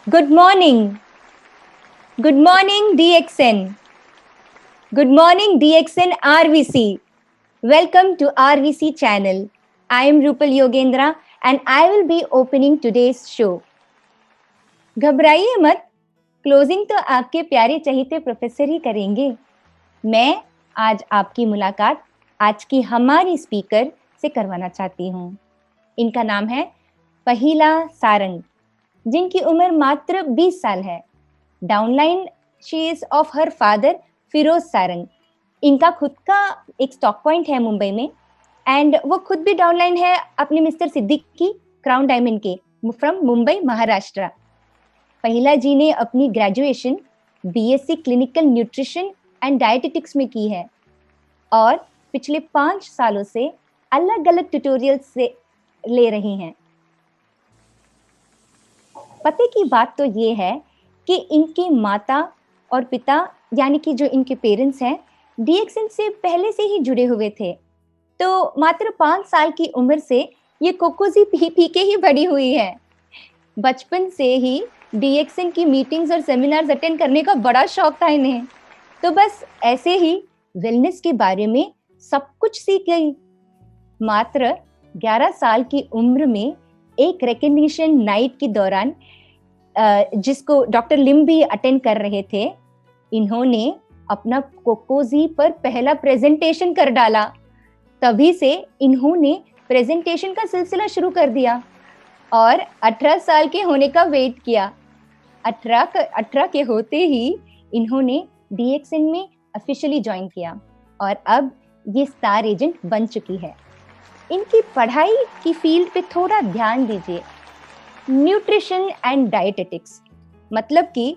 Good morning. Good morning, DXN. Good morning, DXN RVC. Welcome to RVC channel. I am Rupal Yogendra and I will be opening today's show. घबराइए मत, closing तो आपके प्यारे चहेते professor ही करेंगे। मैं आज आपकी मुलाकात आज की हमारी स्पीकर से करवाना चाहती हूँ। इनका नाम है पहिला सारंग, जिनकी उम्र मात्र 20 साल है। Downline she is of her father Firoz Sarang. इनका खुद का एक स्टॉक पॉइंट है मुंबई में एंड वो खुद भी डाउनलाइन है अपने मिस्टर सिद्दीकी क्राउन डायमंड के फ्रॉम मुंबई महाराष्ट्र। पहिला जी ने अपनी graduation BSc clinical nutrition and dietetics में की है और पिछले 5 सालों से अलग अलग ट्यूटोरियल्स से ले रही हैं। पते की बात तो ये है कि इनके माता और पिता यानी कि जो इनके पेरेंट्स हैं डीएक्सएन से पहले से ही जुड़े हुए थे, तो मात्र 5 साल की उम्र से ये कोकोजी पी पी के ही बड़ी हुई है। बचपन से ही डीएक्सएन की मीटिंग्स और सेमिनार्स अटेंड करने का बड़ा शौक था इन्हें, तो बस ऐसे ही वेलनेस के बारे में सब कुछ सीख गई। मात्र 11 साल की उम्र में एक रिकग्निशन नाइट के दौरान जिसको डॉक्टर लिम भी अटेंड कर रहे थे, इन्होंने अपना कोकोजी पर पहला प्रेजेंटेशन कर डाला। तभी से इन्होंने प्रेजेंटेशन का सिलसिला शुरू कर दिया और 18 साल के होने का वेट किया। 18 के होते ही इन्होंने डीएक्सएन में ऑफिशियली ज्वाइन किया और अब ये स्टार एजेंट बन चुकी है। इनकी पढ़ाई की फील्ड पे थोड़ा ध्यान दीजिए, न्यूट्रिशन एंड डाइटेटिक्स, मतलब कि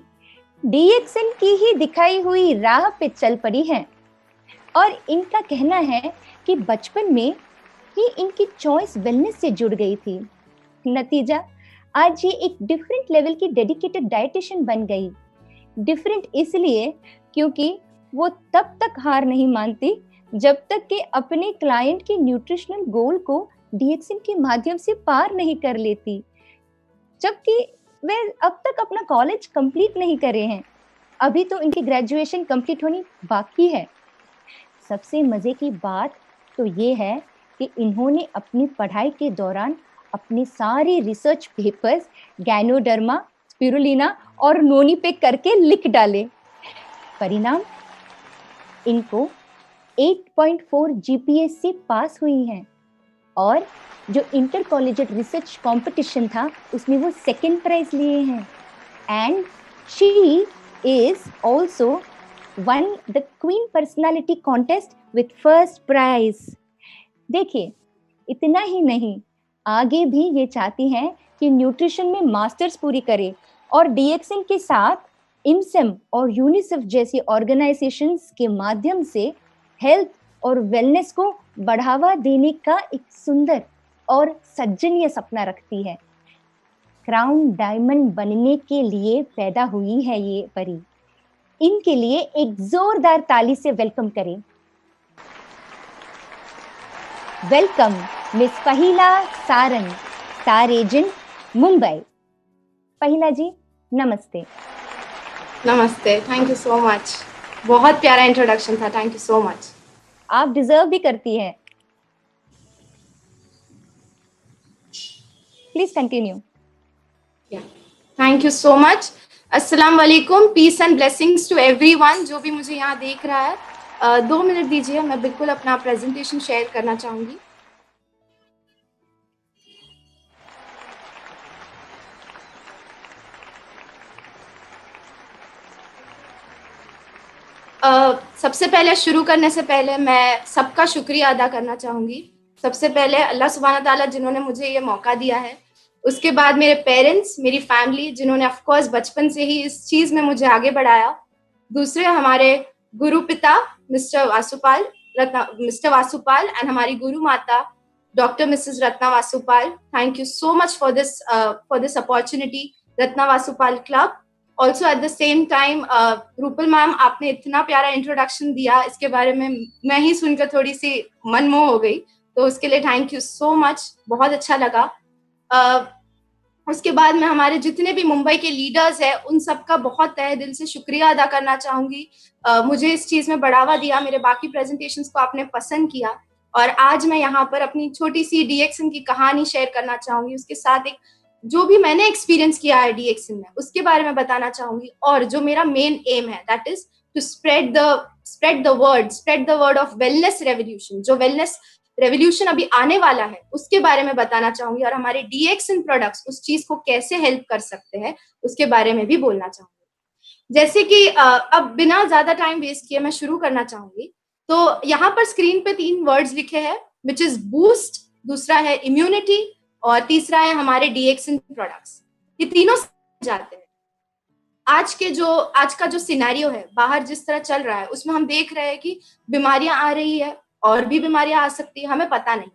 डीएक्सएन की ही दिखाई हुई राह पे चल पड़ी हैं। और इनका कहना है कि बचपन में ही इनकी चॉइस वेलनेस से जुड़ गई थी। नतीजा आज ये एक डिफरेंट लेवल की डेडिकेटेड डाइटिशियन बन गई। डिफरेंट इसलिए क्योंकि वो तब तक हार नहीं मानती जब तक कि अपने क्लाइंट के न्यूट्रिशनल गोल को डीएक्सएन के माध्यम से पार नहीं कर लेती, जबकि वे अब तक अपना कॉलेज कंप्लीट नहीं करे हैं। अभी तो इनकी ग्रेजुएशन कंप्लीट होनी बाकी है। सबसे मजे की बात तो ये है कि इन्होंने अपनी पढ़ाई के दौरान अपने सारे रिसर्च पेपर्स गैनोडर्मा, स्पिरुलिना और नोनी पे करके लिख डाले। परिणाम इनको 8.4 जीपीए से पास हुई हैं और जो इंटर कॉलेजिएट रिसर्च कंपटीशन था उसमें वो सेकंड प्राइज लिए हैं and she is also won the queen personality contest with first prize. देखिए, इतना ही नहीं, आगे भी ये चाहती हैं कि न्यूट्रिशन में मास्टर्स पूरी करे और डीएक्सएन के साथ इमसेम और यूनिसेफ जैसी ऑर्गेनाइजेशंस के माध्यम से हेल्थ और वेलनेस को बढ़ावा देने का एक सुंदर और सज्जनीय सपना रखती है। क्राउन डायमंड बनने के लिए पैदा हुई है ये परी। इनके लिए एक जोरदार ताली से वेलकम करें। वेलकम मिस पहिला सारंग, स्टार एजेंट मुंबई। पहिला जी नमस्ते। नमस्ते, थैंक यू सो मच। बहुत प्यारा इंट्रोडक्शन था, थैंक यू सो मच। आप डिजर्व भी करती हैं। Please continue. Thank you so much. अस्सलाम वालेकुम, peace and blessings to everyone जो भी मुझे यहाँ देख रहा है। 2 मिनट दीजिए, मैं बिल्कुल अपना प्रेजेंटेशन शेयर करना चाहूंगी। सबसे पहले शुरू करने से पहले मैं सबका शुक्रिया अदा करना चाहूंगी। सबसे पहले अल्लाह सुब्हाना ताला जिन्होंने मुझे ये मौका दिया है, उसके बाद मेरे पेरेंट्स, मेरी फैमिली, जिन्होंने ऑफ कोर्स बचपन से ही इस चीज में मुझे आगे बढ़ाया। दूसरे हमारे गुरु पिता मिस्टर वासुपाल एंड हमारी गुरु माता doctor Mrs Ratna Vasupal. Thank you so much for this opportunity, Ratna Vasupal club. Also at the same time Rupal ma'am, आपने इतना प्यारा इंट्रोडक्शन दिया, इसके बारे में मैं ही सुनकर थोड़ी सी मनमोह हो गई, तो उसके लिए थैंक यू सो मच, बहुत अच्छा लगा। उसके बाद मैं हमारे जितने भी मुंबई के लीडर्स हैं उन सबका बहुत तहे दिल से शुक्रिया अदा करना चाहूंगी। मुझे इस चीज में बढ़ावा दिया, मेरे बाकी प्रेजेंटेशंस को आपने पसंद किया, और आज मैं यहाँ पर अपनी छोटी सी डीएक्सन की कहानी शेयर करना चाहूंगी। उसके साथ एक जो भी मैंने एक्सपीरियंस किया है डीएक्सन में उसके बारे में बताना चाहूंगी, और जो मेरा मेन एम है that is to spread the word of wellness revolution. जो वेलनेस रेवोल्यूशन अभी आने वाला है उसके बारे में बताना चाहूंगी, और हमारे डीएक्सन प्रोडक्ट्स उस चीज को कैसे हेल्प कर सकते हैं उसके बारे में भी बोलना चाहूंगी। जैसे कि अब बिना ज्यादा टाइम वेस्ट किए मैं शुरू करना चाहूंगी। तो यहाँ पर स्क्रीन पे 3 वर्ड्स लिखे हैं, विच इज बूस्ट, दूसरा है इम्यूनिटी, और तीसरा है हमारे डीएक्सन प्रोडक्ट्स। ये तीनों जाते हैं। आज का जो सिनेरियो है बाहर जिस तरह चल रहा है उसमें हम देख रहे हैं कि बीमारियां आ रही है, और भी बीमारियां आ सकती है, हमें पता नहीं।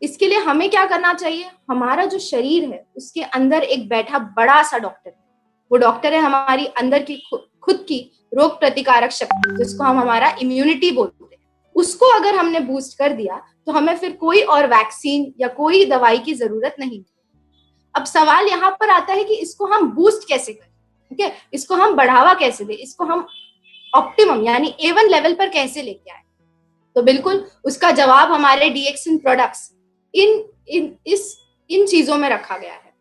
इसके लिए हमें क्या करना चाहिए, हमारा जो शरीर है उसके अंदर एक बैठा बड़ा सा डॉक्टर है। वो डॉक्टर है हमारी अंदर की खुद की रोग प्रतिकारक शक्ति, जिसको हम हमारा इम्यूनिटी बोलते हैं। उसको अगर हमने बूस्ट कर दिया तो हमें फिर कोई और वैक्सीन या कोई दवाई की जरूरत नहीं। अब सवाल यहाँ पर आता है कि इसको हम बूस्ट कैसे करें, ठीक है, इसको हम बढ़ावा कैसे दें, इसको हम ऑप्टिमम यानी A1 लेवल पर कैसे लेके आए। तो बिल्कुल उसका जवाब हमारे डीएक्सन प्रोडक्ट्स इन चीजों में रखा गया है।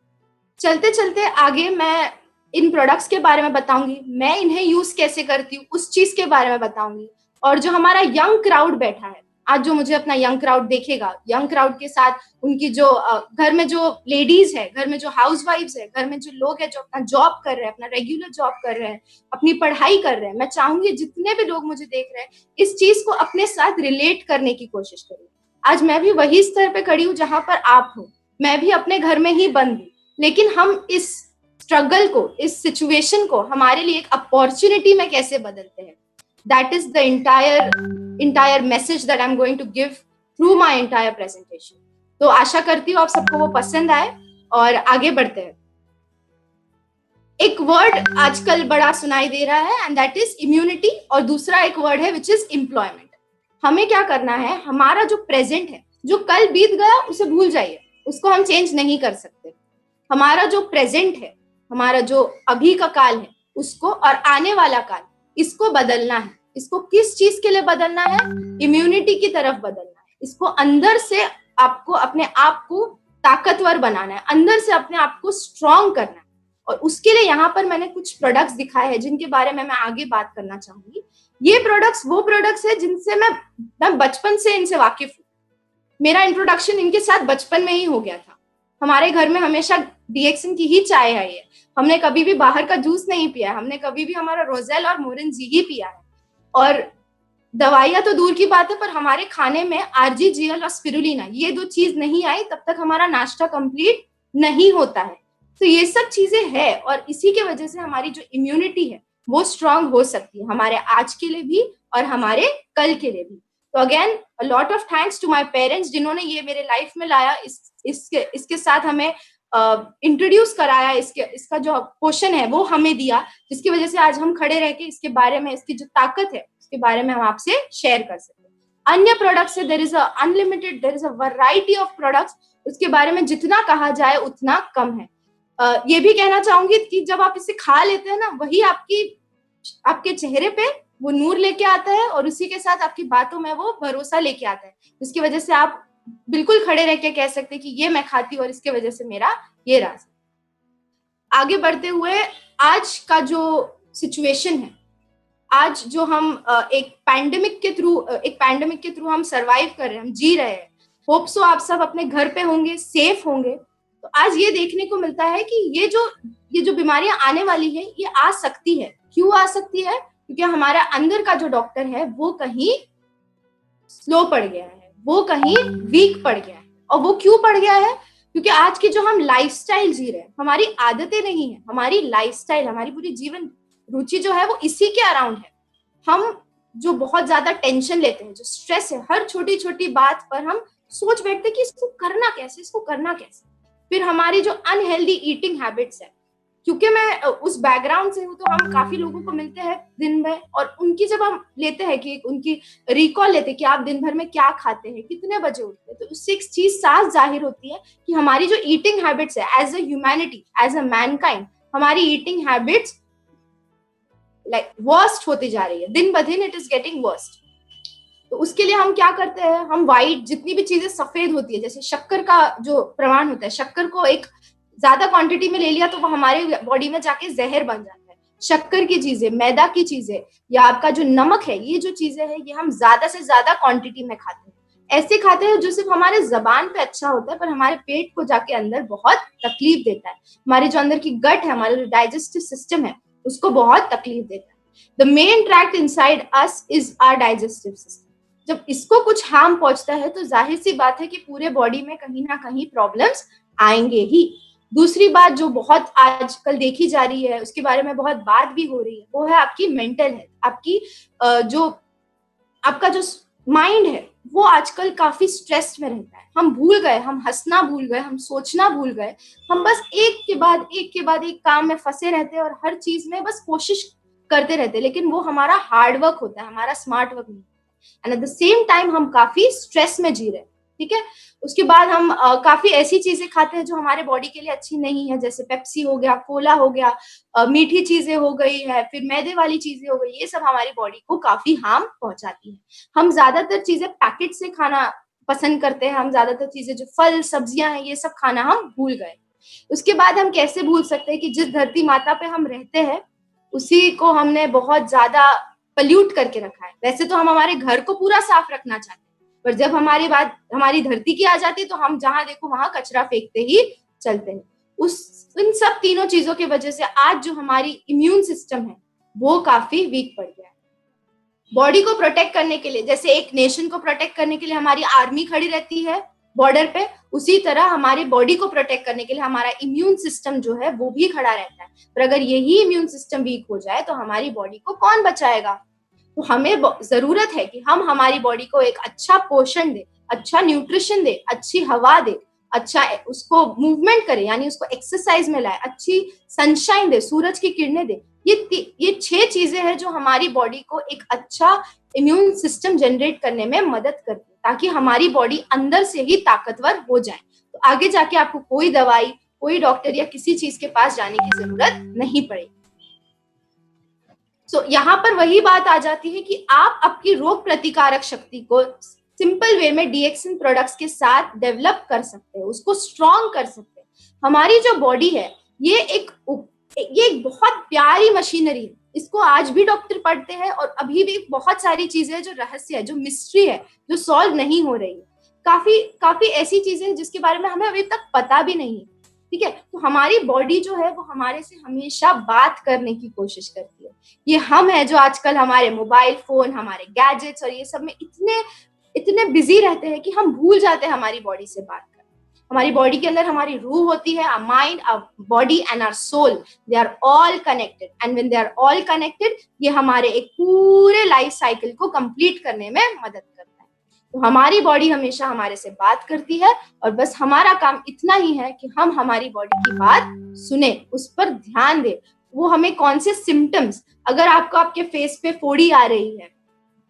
चलते चलते आगे मैं इन प्रोडक्ट्स के बारे में बताऊंगी, मैं इन्हें यूज कैसे करती हूँ उस चीज के बारे में बताऊंगी। और जो हमारा यंग क्राउड बैठा है आज, जो मुझे अपना यंग क्राउड देखेगा, यंग क्राउड के साथ उनकी जो घर में जो लेडीज है, घर में जो हाउसवाइफ्स है, घर में जो लोग हैं जो अपना जॉब कर रहे हैं, अपना रेगुलर जॉब कर रहे हैं, अपनी पढ़ाई कर रहे हैं, मैं चाहूंगी जितने भी लोग मुझे देख रहे हैं इस चीज को अपने साथ रिलेट करने की कोशिश करें। आज मैं भी वही स्तर पे खड़ी हूँ जहां पर आप हो, मैं भी अपने घर में ही बंद हूँ, लेकिन हम इस स्ट्रगल को, इस सिचुएशन को हमारे लिए एक अपॉर्चुनिटी में कैसे बदलते हैं। That is the entire message that I'm going to give through my entire presentation. तो आशा करती हूँ आप सबको वो पसंद आए, और आगे बढ़ते हैं। एक वर्ड आजकल बड़ा सुनाई दे रहा है एंड दैट इज इम्यूनिटी, और दूसरा एक वर्ड है विच इज एम्प्लॉयमेंट। हमें क्या करना है, हमारा जो प्रेजेंट है, जो कल बीत गया उसे भूल जाइए, उसको हम चेंज नहीं कर सकते। हमारा जो प्रेजेंट है, हमारा जो अभी का काल है उसको, और आने वाला काल, इसको बदलना है। इसको किस चीज के लिए बदलना है, इम्यूनिटी की तरफ बदलना है। इसको अंदर से आपको अपने आप को ताकतवर बनाना है, अंदर से अपने आप को स्ट्रॉन्ग करना है। और उसके लिए यहाँ पर मैंने कुछ प्रोडक्ट्स दिखाए हैं जिनके बारे में मैं आगे बात करना चाहूंगी। ये प्रोडक्ट्स वो प्रोडक्ट्स है जिनसे मैं बचपन से इनसे वाकिफ हूँ। मेरा इंट्रोडक्शन इनके साथ बचपन में ही हो गया था। हमारे घर में हमेशा डीएक्सन की ही चाय आई है, हमने कभी भी बाहर का जूस नहीं पिया है, हमने कभी भी हमारा रोजेल और मोरिनजी ही पिया है। और दवाइयां तो दूर की बात है, पर हमारे खाने में आरजीजीएल और स्पिरुलिना, ये 2 चीज नहीं आई तब तक हमारा नाश्ता कंप्लीट नहीं होता है। तो ये सब चीजें है, और इसी के वजह से हमारी जो इम्यूनिटी है वो स्ट्रांग हो सकती है, हमारे आज के लिए भी और हमारे कल के लिए भी। तो again a lot of thanks to my parents, जिन्होंने ये मेरे लाइफ में लाया, इसके साथ हमें इंट्रोड्यूस कराया, इसका जो पोषण है वो हमें दिया, जिसकी वजह से आज हम खड़े रह के इसके बारे में, इसकी जो ताकत है उसके बारे में हम आपसे शेयर कर सकते हैं। अन्य प्रोडक्ट्स है, there is a variety of products, उसके बारे में जितना कहा जाए उतना कम है। ये भी कहना चाहूंगी कि जब आप इसे खा लेते हैं ना, वही आपके चेहरे पे वो नूर लेके आता है, और उसी के साथ आपकी बातों में वो भरोसा लेके आता है, जिसकी वजह से आप बिल्कुल खड़े रह के कह सकते हैं कि ये मैं खाती हूँ और इसके वजह से मेरा ये राज। आगे बढ़ते हुए, आज का जो सिचुएशन है, आज जो हम एक पैंडेमिक के थ्रू हम सरवाइव कर रहे हैं, हम जी रहे हैं। होप सो आप सब अपने घर पे होंगे, सेफ होंगे। तो आज ये देखने को मिलता है कि ये जो बीमारियां आने वाली है, ये आ सकती है। क्यों आ सकती है? क्योंकि हमारा अंदर का जो डॉक्टर है वो कहीं स्लो पड़ गया है, वो कहीं वीक पड़ गया है। और वो क्यों पड़ गया है? क्योंकि आज की जो हम लाइफस्टाइल जी रहे हैं, हमारी आदतें नहीं है, हमारी लाइफस्टाइल, हमारी पूरी जीवन रुचि जो है वो इसी के अराउंड है। हम जो बहुत ज्यादा टेंशन लेते हैं, जो स्ट्रेस है, हर छोटी छोटी बात पर हम सोच बैठते हैं कि इसको करना कैसे, इसको करना कैसे। फिर हमारी जो अनहेल्दी ईटिंग हैबिट्स है, क्योंकि मैं उस बैकग्राउंड से हूँ, तो हम काफी लोगों को मिलते हैं दिन भर, और उनकी जब हम लेते हैं कि उनकी रिकॉल लेते हैं कि आप दिन भर में क्या खाते हैं, कितने बजे उठते हैं, तो उससे एक चीज साफ जाहिर होती है कि हमारी जो ईटिंग हैबिट्स है, as a humanity, as a mankind, हमारी ईटिंग हैबिट्स लाइक वर्स्ट होती जा रही है, दिन ब दिन इट इज गेटिंग वर्स्ट। तो उसके लिए हम क्या करते हैं, हम व्हाइट, जितनी भी चीजें सफेद होती है, जैसे शक्कर का जो प्रमाण होता है, शक्कर को एक ज्यादा क्वांटिटी में ले लिया तो वो हमारे बॉडी में जाके जहर बन जाता है। शक्कर की चीजें, मैदा की चीजें, या आपका जो नमक है, ये जो चीजें हैं, ये हम ज्यादा से ज्यादा क्वांटिटी में खाते हैं। ऐसे खाते हैं जो सिर्फ हमारे जबान पे अच्छा होता है, पर हमारे पेट को जाके अंदर बहुत तकलीफ देता है। हमारे जो अंदर की गट है, हमारा जो डाइजेस्टिव सिस्टम है, उसको बहुत तकलीफ देता है। The main tract inside us is our digestive system. जब इसको कुछ हार्म पहुंचता है तो जाहिर सी बात है कि पूरे बॉडी में कहीं ना कहीं प्रॉब्लम्स आएंगे ही। दूसरी बात जो बहुत आजकल देखी जा रही है, उसके बारे में बहुत बात भी हो रही है, वो है आपकी मेंटल हेल्थ। आपकी जो आपका जो माइंड है, वो आजकल काफी स्ट्रेस में रहता है। हम भूल गए, हम हंसना भूल गए, हम सोचना भूल गए। हम बस एक के बाद एक के बाद एक काम में फंसे रहते हैं और हर चीज में बस कोशिश करते रहते हैं, लेकिन वो हमारा हार्ड वर्क होता है, हमारा स्मार्ट वर्क नहीं। And eight the same time हम काफी स्ट्रेस में जी रहे हैं, ठीक है। उसके बाद हम काफी ऐसी चीजें खाते हैं जो हमारे बॉडी के लिए अच्छी नहीं है, जैसे पेप्सी हो गया, कोला हो गया, मीठी चीजें हो गई है, फिर मैदे वाली चीजें हो गई। ये सब हमारी बॉडी को काफी हार्म पहुंचाती है। हम ज्यादातर चीजें पैकेट से खाना पसंद करते हैं। हम ज्यादातर चीजें जो फल सब्जियां हैं, ये सब खाना हम भूल गए। उसके बाद हम कैसे भूल सकते हैं कि जिस धरती माता पे हम रहते हैं, उसी को हमने बहुत ज्यादा पल्यूट करके रखा है। वैसे तो हम हमारे घर को पूरा साफ रखना चाहते हैं, पर जब हमारी बात हमारी धरती की आ जाती है तो हम जहां देखो वहां कचरा फेंकते ही चलते हैं। इन सब तीनों चीजों की वजह से आज जो हमारी इम्यून सिस्टम है, वो काफी वीक पड़ गया है। बॉडी को प्रोटेक्ट करने के लिए, जैसे एक नेशन को प्रोटेक्ट करने के लिए हमारी आर्मी खड़ी रहती है बॉर्डर पे, उसी तरह हमारी बॉडी को प्रोटेक्ट करने के लिए हमारा इम्यून सिस्टम जो है वो भी खड़ा रहता है। पर अगर यही इम्यून सिस्टम वीक हो जाए तो हमारी बॉडी को कौन बचाएगा। तो हमें जरूरत है कि हम हमारी बॉडी को एक अच्छा पोषण दे, अच्छा न्यूट्रिशन दे, अच्छी हवा दे, अच्छा उसको मूवमेंट करे, यानी उसको एक्सरसाइज में लाए, अच्छी सनशाइन दे, सूरज की किरणें दे। ये 6 चीजें हैं जो हमारी बॉडी को एक अच्छा इम्यून सिस्टम जनरेट करने में मदद करती है, ताकि हमारी बॉडी अंदर से ही ताकतवर हो जाए। तो आगे जाके आपको कोई दवाई, कोई डॉक्टर या किसी चीज के पास जाने की जरूरत नहीं पड़ेगी। सो यहाँ पर वही बात आ जाती है कि आप आपकी रोग प्रतिकारक शक्ति को सिंपल वे में डीएक्सिन प्रोडक्ट्स के साथ डेवलप कर सकते हैं, उसको स्ट्रॉन्ग कर सकते हैं। हमारी जो बॉडी है, ये एक बहुत प्यारी मशीनरी है। इसको आज भी डॉक्टर पढ़ते हैं और अभी भी बहुत सारी चीजें जो रहस्य है, जो मिस्ट्री है, जो सॉल्व नहीं हो रही है। काफी ऐसी चीजें हैं जिसके बारे में हमें अभी तक पता भी नहीं है, ठीक है। तो हमारी बॉडी जो है वो हमारे से हमेशा बात करने की कोशिश करती है। ये हम है जो आजकल हमारे मोबाइल फोन, हमारे गैजेट्स और ये सब में इतने बिजी रहते हैं कि हम भूल जाते हैं हमारी बॉडी से बात करना। हमारी बॉडी के अंदर हमारी रूह होती है, our mind, our body and our soul, they are all connected, and when they are all connected, ये हमारे एक पूरे लाइफ साइकिल को कंप्लीट करने में मदद करता है। तो हमारी बॉडी हमेशा हमारे से बात करती है, और बस हमारा काम इतना ही है कि हम हमारी बॉडी की बात सुने, उस पर ध्यान दें। वो हमें कौन से सिम्टम्स, अगर आपको आपके फेस पे फोड़ी आ रही है,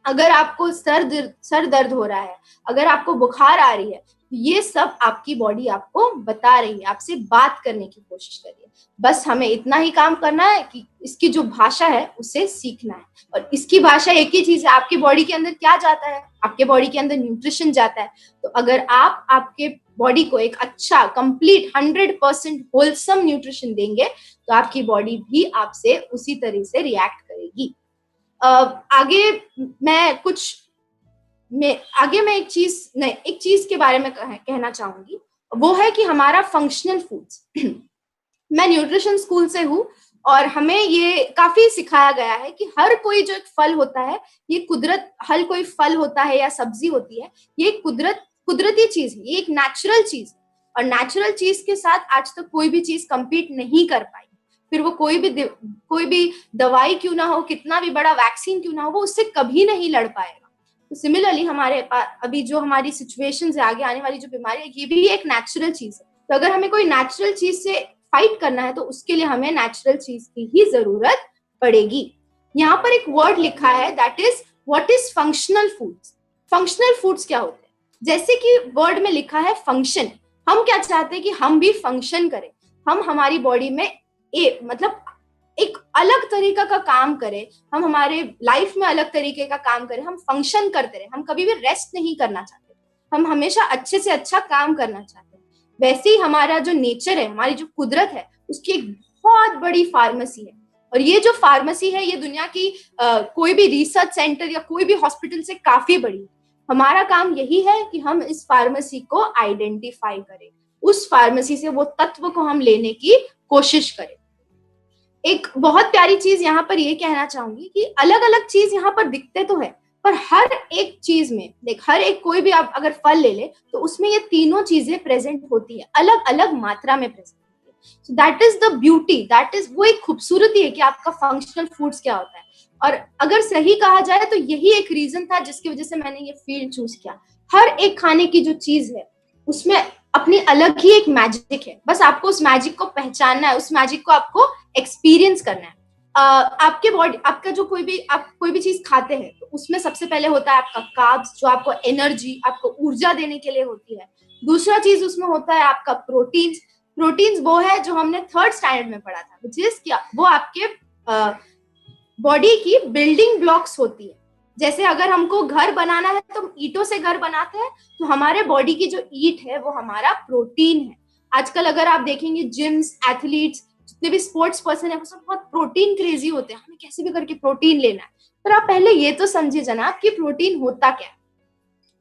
अगर आपको सर दर्द हो रहा है, अगर आपको बुखार आ रही है, ये सब आपकी बॉडी आपको बता रही है, आपसे बात करने की कोशिश कर रही है। बस हमें इतना ही काम करना है कि इसकी जो भाषा है उसे सीखना है। और इसकी भाषा एक ही चीज है, आपकी बॉडी के अंदर क्या जाता है, आपके बॉडी के अंदर न्यूट्रिशन जाता है। तो अगर आप आपके बॉडी को एक अच्छा कंप्लीट 100% होलसम न्यूट्रिशन देंगे, तो आपकी बॉडी भी आपसे उसी तरह से रिएक्ट करेगी। आगे मैं एक चीज के बारे में कहना चाहूंगी, वो है कि हमारा फंक्शनल फूड्स। मैं न्यूट्रिशन स्कूल से हूँ और हमें ये काफी सिखाया गया है कि हर कोई जो एक फल होता है, ये हर कोई फल होता है या सब्जी होती है, ये कुदरती चीज है, ये एक नेचुरल चीज है। और नेचुरल चीज के साथ आज तक कोई भी चीज compete नहीं कर पाई, फिर वो कोई भी दवाई क्यों ना हो, कितना भी बड़ा वैक्सीन क्यों ना हो, वो उससे कभी नहीं लड़ पाएगा। तो सिमिलरली हमारे पास अभी जो हमारी सिचुएशन है, आगे आने वाली जो बीमारी है, ये भी एक नेचुरल चीज है। तो अगर हमें कोई नेचुरल चीज से फाइट करना है तो उसके लिए हमें नेचुरल चीज की ही जरूरत पड़ेगी। यहाँ पर एक वर्ड लिखा है, that is what is functional foods. Functional foods क्या होते हैं? जैसे कि वर्ड में लिखा है फंक्शन, हम क्या चाहते हैं कि हम भी फंक्शन करें, हम हमारी बॉडी में मतलब एक अलग तरीका का काम करें, हम हमारे लाइफ में अलग तरीके का काम करें, हम फंक्शन करते रहे, हम कभी भी रेस्ट नहीं करना चाहते, हम हमेशा अच्छे से अच्छा काम करना चाहते हैं। वैसे ही हमारा जो नेचर है, हमारी जो कुदरत है, उसकी एक बहुत बड़ी फार्मेसी है। और ये जो फार्मेसी है, ये दुनिया की कोई भी रिसर्च सेंटर या कोई भी हॉस्पिटल से काफी बड़ी है। हमारा काम यही है कि हम इस फार्मेसी को आइडेंटिफाई करें, उस फार्मेसी से वो तत्व को हम लेने की कोशिश करें। एक बहुत प्यारी चीज यहाँ पर ये कहना चाहूंगी कि अलग अलग चीज यहाँ पर दिखते तो है, पर हर एक चीज में देख, हर एक कोई भी आप अगर फल ले ले तो उसमें ये तीनों चीजें प्रेजेंट होती है, अलग अलग मात्रा में प्रेजेंट होती है। So that is the beauty, that is वो एक खूबसूरती है कि आपका फंक्शनल फूड्स क्या होता है। और अगर सही कहा जाए तो यही एक रीजन था जिसकी वजह से मैंने ये फील्ड चूज किया। हर एक खाने की जो चीज है उसमें अपनी अलग ही एक मैजिक है, बस आपको उस मैजिक को पहचानना है, उस मैजिक को आपको एक्सपीरियंस करना है। आपके बॉडी, आपका जो आप कोई भी चीज खाते हैं तो उसमें सबसे पहले होता है आपका कार्ब्स, जो आपको एनर्जी, आपको ऊर्जा देने के लिए होती है। दूसरा चीज उसमें होता है आपका प्रोटीन्स। प्रोटीन्स वो है जो हमने 3rd स्टैंडर्ड में पढ़ा था, विच इज क्या, वो आपके बॉडी की बिल्डिंग ब्लॉक्स होती है। जैसे अगर हमको घर बनाना है तो ईंटों से घर बनाते हैं, तो हमारे बॉडी की जो ईंट है वो हमारा प्रोटीन है। आजकल अगर आप देखेंगे जिम्स, एथलीट्स, जितने भी स्पोर्ट्स पर्सन है, वो सब बहुत प्रोटीन क्रेजी होते हैं, हमें कैसे भी करके प्रोटीन लेना है। पर आप पहले ये तो समझिए जनाब कि प्रोटीन होता क्या है।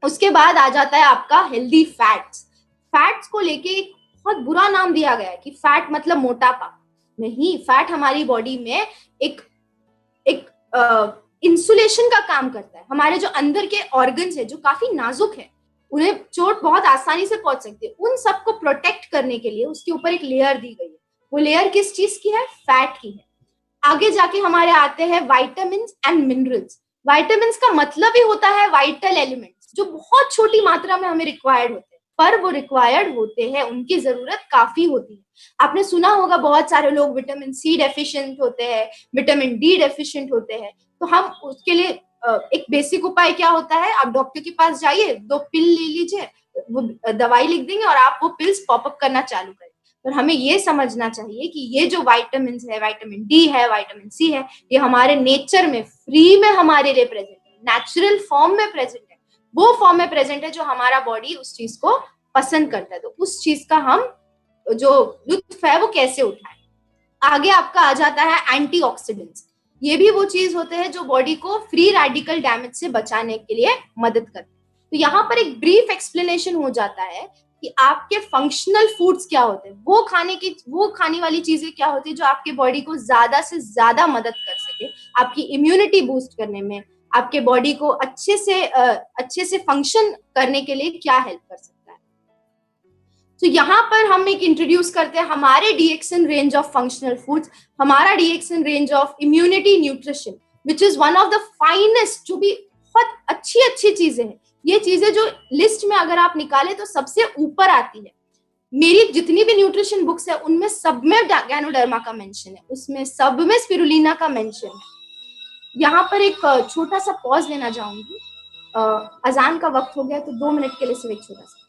उसके बाद आ जाता है आपका हेल्दी फैट्स। फैट्स को लेके एक बहुत बुरा नाम दिया गया है कि फैट मतलब मोटापा। नहीं, फैट हमारी बॉडी में एक इंसुलेशन का काम करता है। हमारे जो अंदर के ऑर्गन्स है जो काफी नाजुक है, उन्हें चोट बहुत आसानी से पहुंच सकती है, उन सबको प्रोटेक्ट करने के लिए उसके ऊपर एक लेयर दी गई है। वो लेयर किस चीज की है? फैट की है। आगे जाके हमारे आते हैं विटामिन एंड मिनरल्स। विटामिन का मतलब ही होता है वाइटल एलिमेंट्स, जो बहुत छोटी मात्रा में हमें रिक्वायर्ड होते हैं, पर वो रिक्वायर्ड होते हैं, उनकी जरूरत काफी होती है। आपने सुना होगा बहुत सारे लोग विटामिन सी डेफिशिएंट होते हैं, विटामिन डी डेफिशिएंट होते हैं। तो हम उसके लिए एक बेसिक उपाय क्या होता है, आप डॉक्टर के पास जाइए, 2 पिल ले लीजिए, वो दवाई लिख देंगे और आप वो पिल्स पॉपअप करना चालू करें। पर हमें ये समझना चाहिए कि ये जो विटामिन है, विटामिन डी है, विटामिन सी है, ये हमारे नेचर में फ्री में हमारे लिए प्रेजेंट है, नेचुरल फॉर्म में प्रेजेंट है, वो फॉर्म में प्रेजेंट है जो हमारा बॉडी उस चीज को पसंद करता है। तो उस चीज का हम जो लुत्फ है वो कैसे उठाएं। आगे आपका आ जाता है एंटीऑक्सीडेंट्स। ये भी वो चीज होते हैं जो बॉडी को फ्री रेडिकल डैमेज से बचाने के लिए मदद करते हैं। तो यहाँ पर एक ब्रीफ एक्सप्लेनेशन हो जाता है कि आपके फंक्शनल फूड्स क्या होते हैं, वो खाने वाली चीजें क्या होती है जो आपके बॉडी को ज्यादा से ज्यादा मदद कर सके, आपकी इम्यूनिटी बूस्ट करने में, आपके बॉडी को अच्छे से फंक्शन करने के लिए क्या हेल्प कर सकता है। तो यहाँ पर हम एक इंट्रोड्यूस करते हैं हमारे DXN range of functional foods, हमारा DXN range of immunity nutrition, which is one of the finest, जो भी बहुत अच्छी चीजें हैं। ये चीजें जो लिस्ट में अगर आप निकाले तो सबसे ऊपर आती है। मेरी जितनी भी न्यूट्रिशन बुक्स है उनमें सब में गैनोडर्मा का मेंशन है, उसमें सब में स्पिरुलिना का मेंशन है। यहाँ पर एक छोटा सा पॉज लेना चाहूंगी, अजान का वक्त हो गया तो 2 मिनट के लिए सिर्फ एक छोटा सा।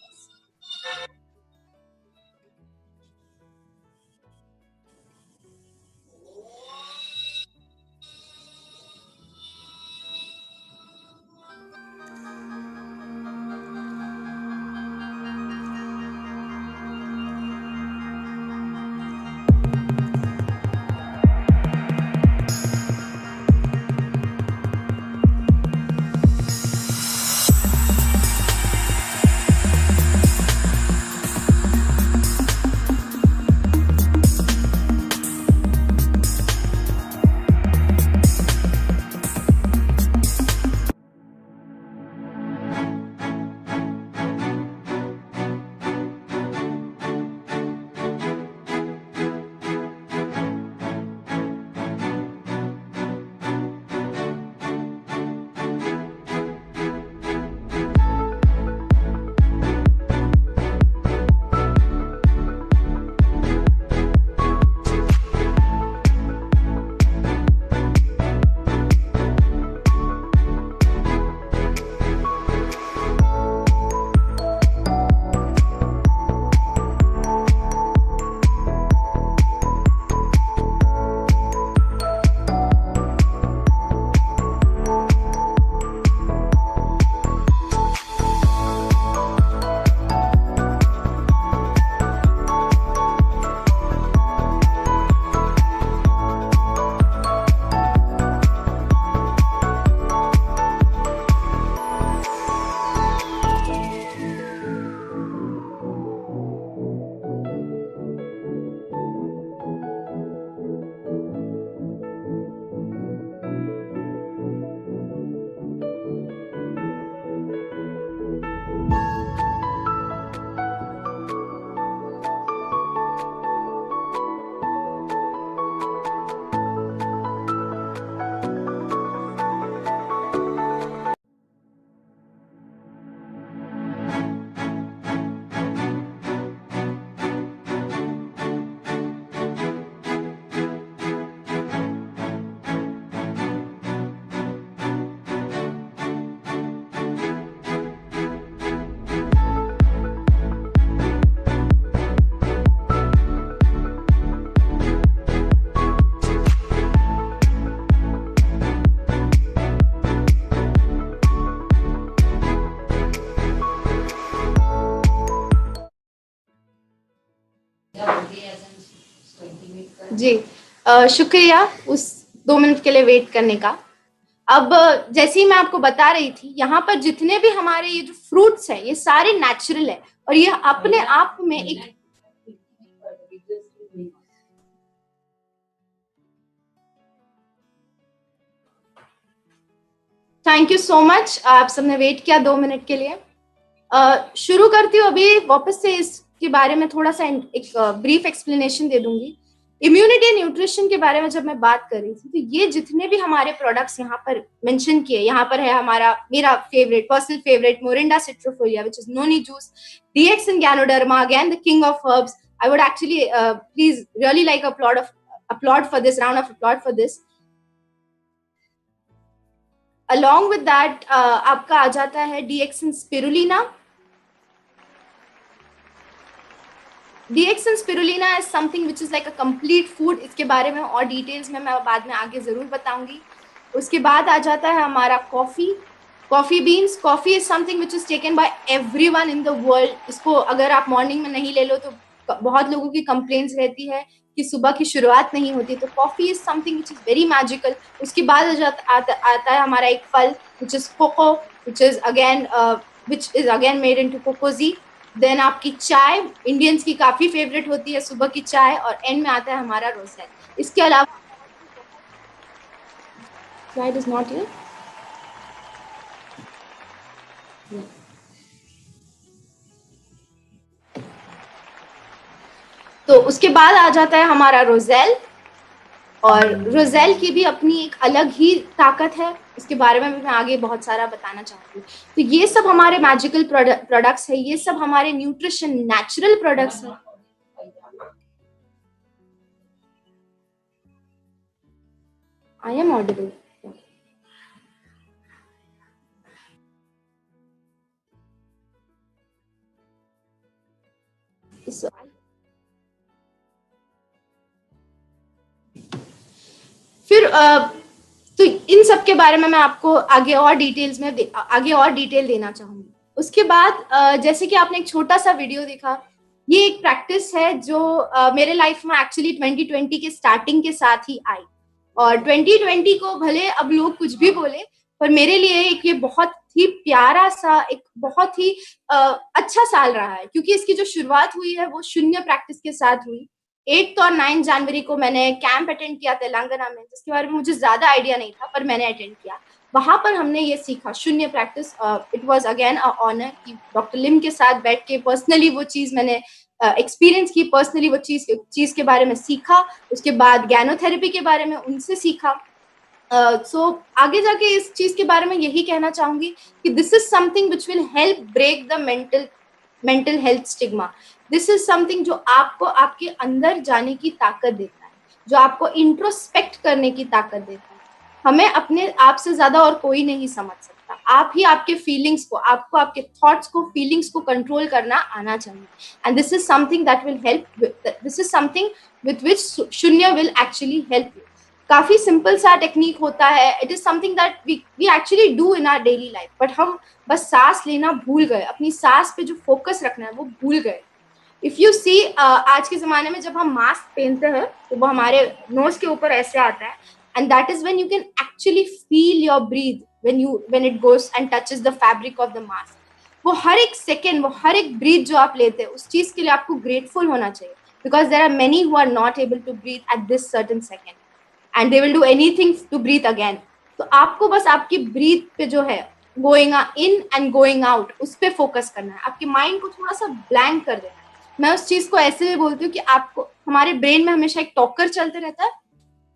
जी, शुक्रिया उस 2 मिनट के लिए वेट करने का। अब जैसे ही मैं आपको बता रही थी, यहाँ पर जितने भी हमारे ये जो फ्रूट्स हैं, ये सारे नेचुरल है और ये अपने आप में एक थैंक यू सो मच, आप सबने वेट किया 2 मिनट के लिए। शुरू करती हूँ अभी वापस से इसके बारे में थोड़ा सा एक ब्रीफ एक्सप्लेनेशन दे दूंगी। इम्यूनिटी एंड न्यूट्रिशन के बारे में जब मैं बात कर रही थी, तो ये जितने भी हमारे प्रोडक्ट्स यहाँ पर मेंशन किए, यहाँ पर है हमारा मेरा favourite, personal favourite, Morinda citrifolia which is noni juice, DXN Ganoderma, again the king of herbs. I would actually please really like applaud for this, round of applaud for this. Along with that आपका आ जाता है DXN spirulina. DXN spirulina is something which is like a complete food. इसके बारे में और details में मैं बाद में आगे जरूर बताऊंगी। उसके बाद आ जाता है हमारा coffee beans. Coffee is something which is taken by everyone in the world. इसको अगर आप मॉर्निंग में नहीं ले लो तो बहुत लोगों की कंप्लेंट्स रहती है कि सुबह की शुरुआत नहीं होती, तो coffee is something which is very magical. उसके बाद आता है हमारा एक फल which is cocoa, which is again made into Cocozhi. Then आपकी चाय, इंडियंस की काफी फेवरेट होती है सुबह की चाय, और एंड में आता है हमारा रोसेल। इसके अलावा स्लाइड इज नॉट हियर। तो उसके बाद आ जाता है हमारा रोजेल, और रोजेल की भी अपनी एक अलग ही ताकत है। इसके बारे में भी मैं आगे बहुत सारा बताना चाहती हूँ। तो ये सब हमारे मैजिकल प्रोडक्ट्स है, ये सब हमारे न्यूट्रिशन नेचुरल प्रोडक्ट्स है। I am audible? फिर तो इन सब के बारे में मैं आपको आगे और डिटेल देना चाहूंगी। उसके बाद जैसे कि आपने एक छोटा सा वीडियो देखा, ये एक प्रैक्टिस है जो मेरे लाइफ में एक्चुअली 2020 के स्टार्टिंग के साथ ही आई, और 2020 को भले अब लोग कुछ भी बोले, पर मेरे लिए एक ये बहुत ही प्यारा सा, एक बहुत ही अच्छा साल रहा है, क्योंकि इसकी जो शुरुआत हुई है वो शून्य प्रैक्टिस के साथ हुई। 8 और 9 जनवरी को मैंने कैंप अटेंड किया तेलंगाना में, जिसके बारे में मुझे ज्यादा आइडिया नहीं था, पर मैंने अटेंड किया। वहां पर हमने ये सीखा शून्य practice. It was again a honour कि डॉक्टर लिम के साथ बैठ के पर्सनली वो चीज मैंने एक्सपीरियंस की, पर्सनली वो चीज के बारे में सीखा। उसके बाद गैनोथेरेपी के बारे में उनसे सीखा। सो आगे जाके इस चीज के बारे में यही कहना चाहूंगी कि this is something which will help break the mental health stigma. This is something जो आपको आपके अंदर जाने की ताकत देता है, जो आपको इंट्रोस्पेक्ट करने की ताकत देता है। हमें अपने आप से ज्यादा और कोई नहीं समझ सकता। आप ही आपके फीलिंग्स को, आपको आपके थॉट्स को, फीलिंग्स को कंट्रोल करना आना चाहिए। And this is something that will help, this is something with which शून्य विल एक्चुअली हेल्प यू। काफी सिंपल सा टेक्निक होता है। It is something that we actually do in our daily life, but हम बस सांस लेना भूल गए, अपनी सांस पे जो फोकस रखना है वो भूल गए। इफ यू सी, आज के जमाने में जब हम मास्क पहनते हैं तो वो हमारे नोज के ऊपर ऐसे आता है, and that is when you can actually feel your breathe when it goes and touches the fabric of the mask. वो हर एक सेकेंड, वो हर एक ब्रीथ जो आप लेते हैं, उस चीज के लिए आपको ग्रेटफुल होना चाहिए, because there are many who are not able to breathe at this certain second, and they will do anything to breathe again. तो आपको बस आपकी ब्रीथ पे जो है, going in and going out, उस पर फोकस करना है। आपके माइंड को थोड़ा सा ब्लैंक कर देना है। मैं उस चीज को ऐसे भी बोलती हूँ कि आपको, हमारे ब्रेन में हमेशा एक टॉकर चलते रहता है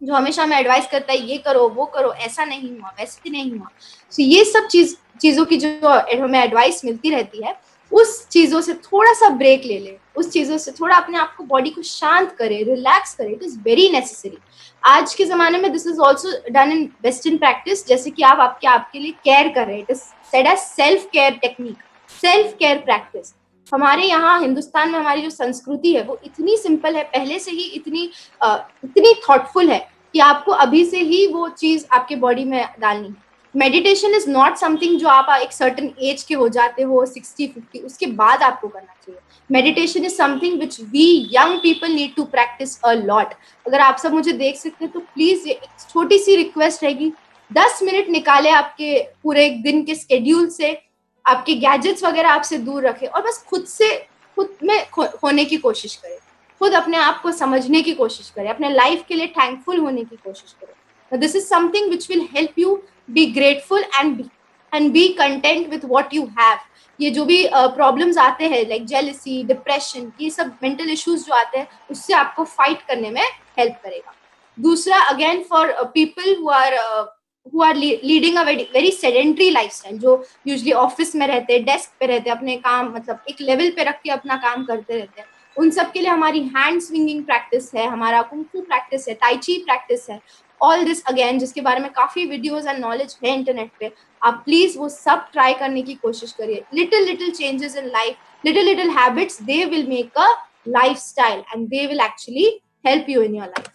जो हमेशा हमें एडवाइस करता है, ये करो वो करो, ऐसा नहीं हुआ वैसे नहीं हुआ। तो ये सब चीजों की जो हमें एडवाइस मिलती रहती है, उस चीजों से थोड़ा सा ब्रेक ले ले, उस चीजों से थोड़ा अपने आप को, बॉडी को शांत करे, रिलैक्स करे। It is very necessary. आज के जमाने में this is also done in western practice, जैसे कि आप आपके लिए केयर कर रहे हैं। It is said as self care technique, self care practice. हमारे यहाँ हिंदुस्तान में हमारी जो संस्कृति है वो इतनी सिंपल है, पहले से ही इतनी थॉटफुल है कि आपको अभी से ही वो चीज आपके बॉडी में डालनी है। मेडिटेशन इज नॉट समथिंग जो आप एक सर्टन एज के हो जाते हो 60-50 उसके बाद आपको करना चाहिए. Meditation is something which we young people need to practice a lot. अगर आप सब मुझे देख सकते हैं तो प्लीज एक छोटी सी रिक्वेस्ट रहेगी, 10 मिनट निकाले आपके पूरे एक दिन के स्केड्यूल से, आपके गैजेट्स वगैरह आपसे दूर रखें और बस खुद में होने की कोशिश करें, खुद अपने आप को समझने की कोशिश करें, अपने लाइफ के लिए थैंकफुल होने की कोशिश करें. This is something which will help you be grateful and be content with what you have. ये जो भी प्रॉब्लम्स आते हैं लाइक जेलसी, डिप्रेशन, ये सब मेंटल इश्यूज जो आते हैं उससे आपको फाइट करने में हेल्प करेगा. दूसरा, again for people who are leading a very sedentary lifestyle, जो यूजुअली ऑफिस में रहते हैं, डेस्क पे रहते हैं, अपने काम मतलब एक लेवल पे रख के अपना काम करते रहते हैं, उन सब के लिए हमारी हैंड स्विंगिंग प्रैक्टिस है, हमारा कुंफू प्रैक्टिस है, टाई ची प्रैक्टिस है, ऑल दिस अगेन जिसके बारे में काफी वीडियोस एंड नॉलेज है इंटरनेट पे. आप प्लीज वो सब ट्राई करने की कोशिश करिए. Little changes in life, little habits, they will make a lifestyle and they will actually help you in your life.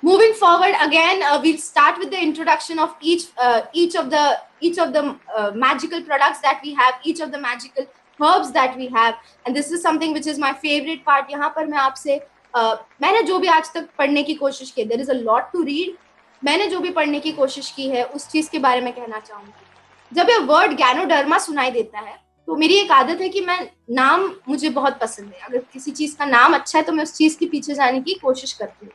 Moving forward, again, we'll start with the introduction of each of the magical products that we have, each of the magical herbs that we have, and this is something which is my favorite part. यहाँ पर मैं आपसे मैंने जो भी आज तक पढ़ने की कोशिश की, there is a lot to read. मैंने जो भी पढ़ने की कोशिश की है उस चीज के बारे में कहना चाहूंगी. जब ये वर्ड गैनोडर्मा सुनाई देता है तो मेरी एक आदत है कि मैं नाम मुझे बहुत पसंद है, अगर किसी चीज का नाम अच्छा है तो मैं उस चीज के पीछे जाने की कोशिश करती हूँ.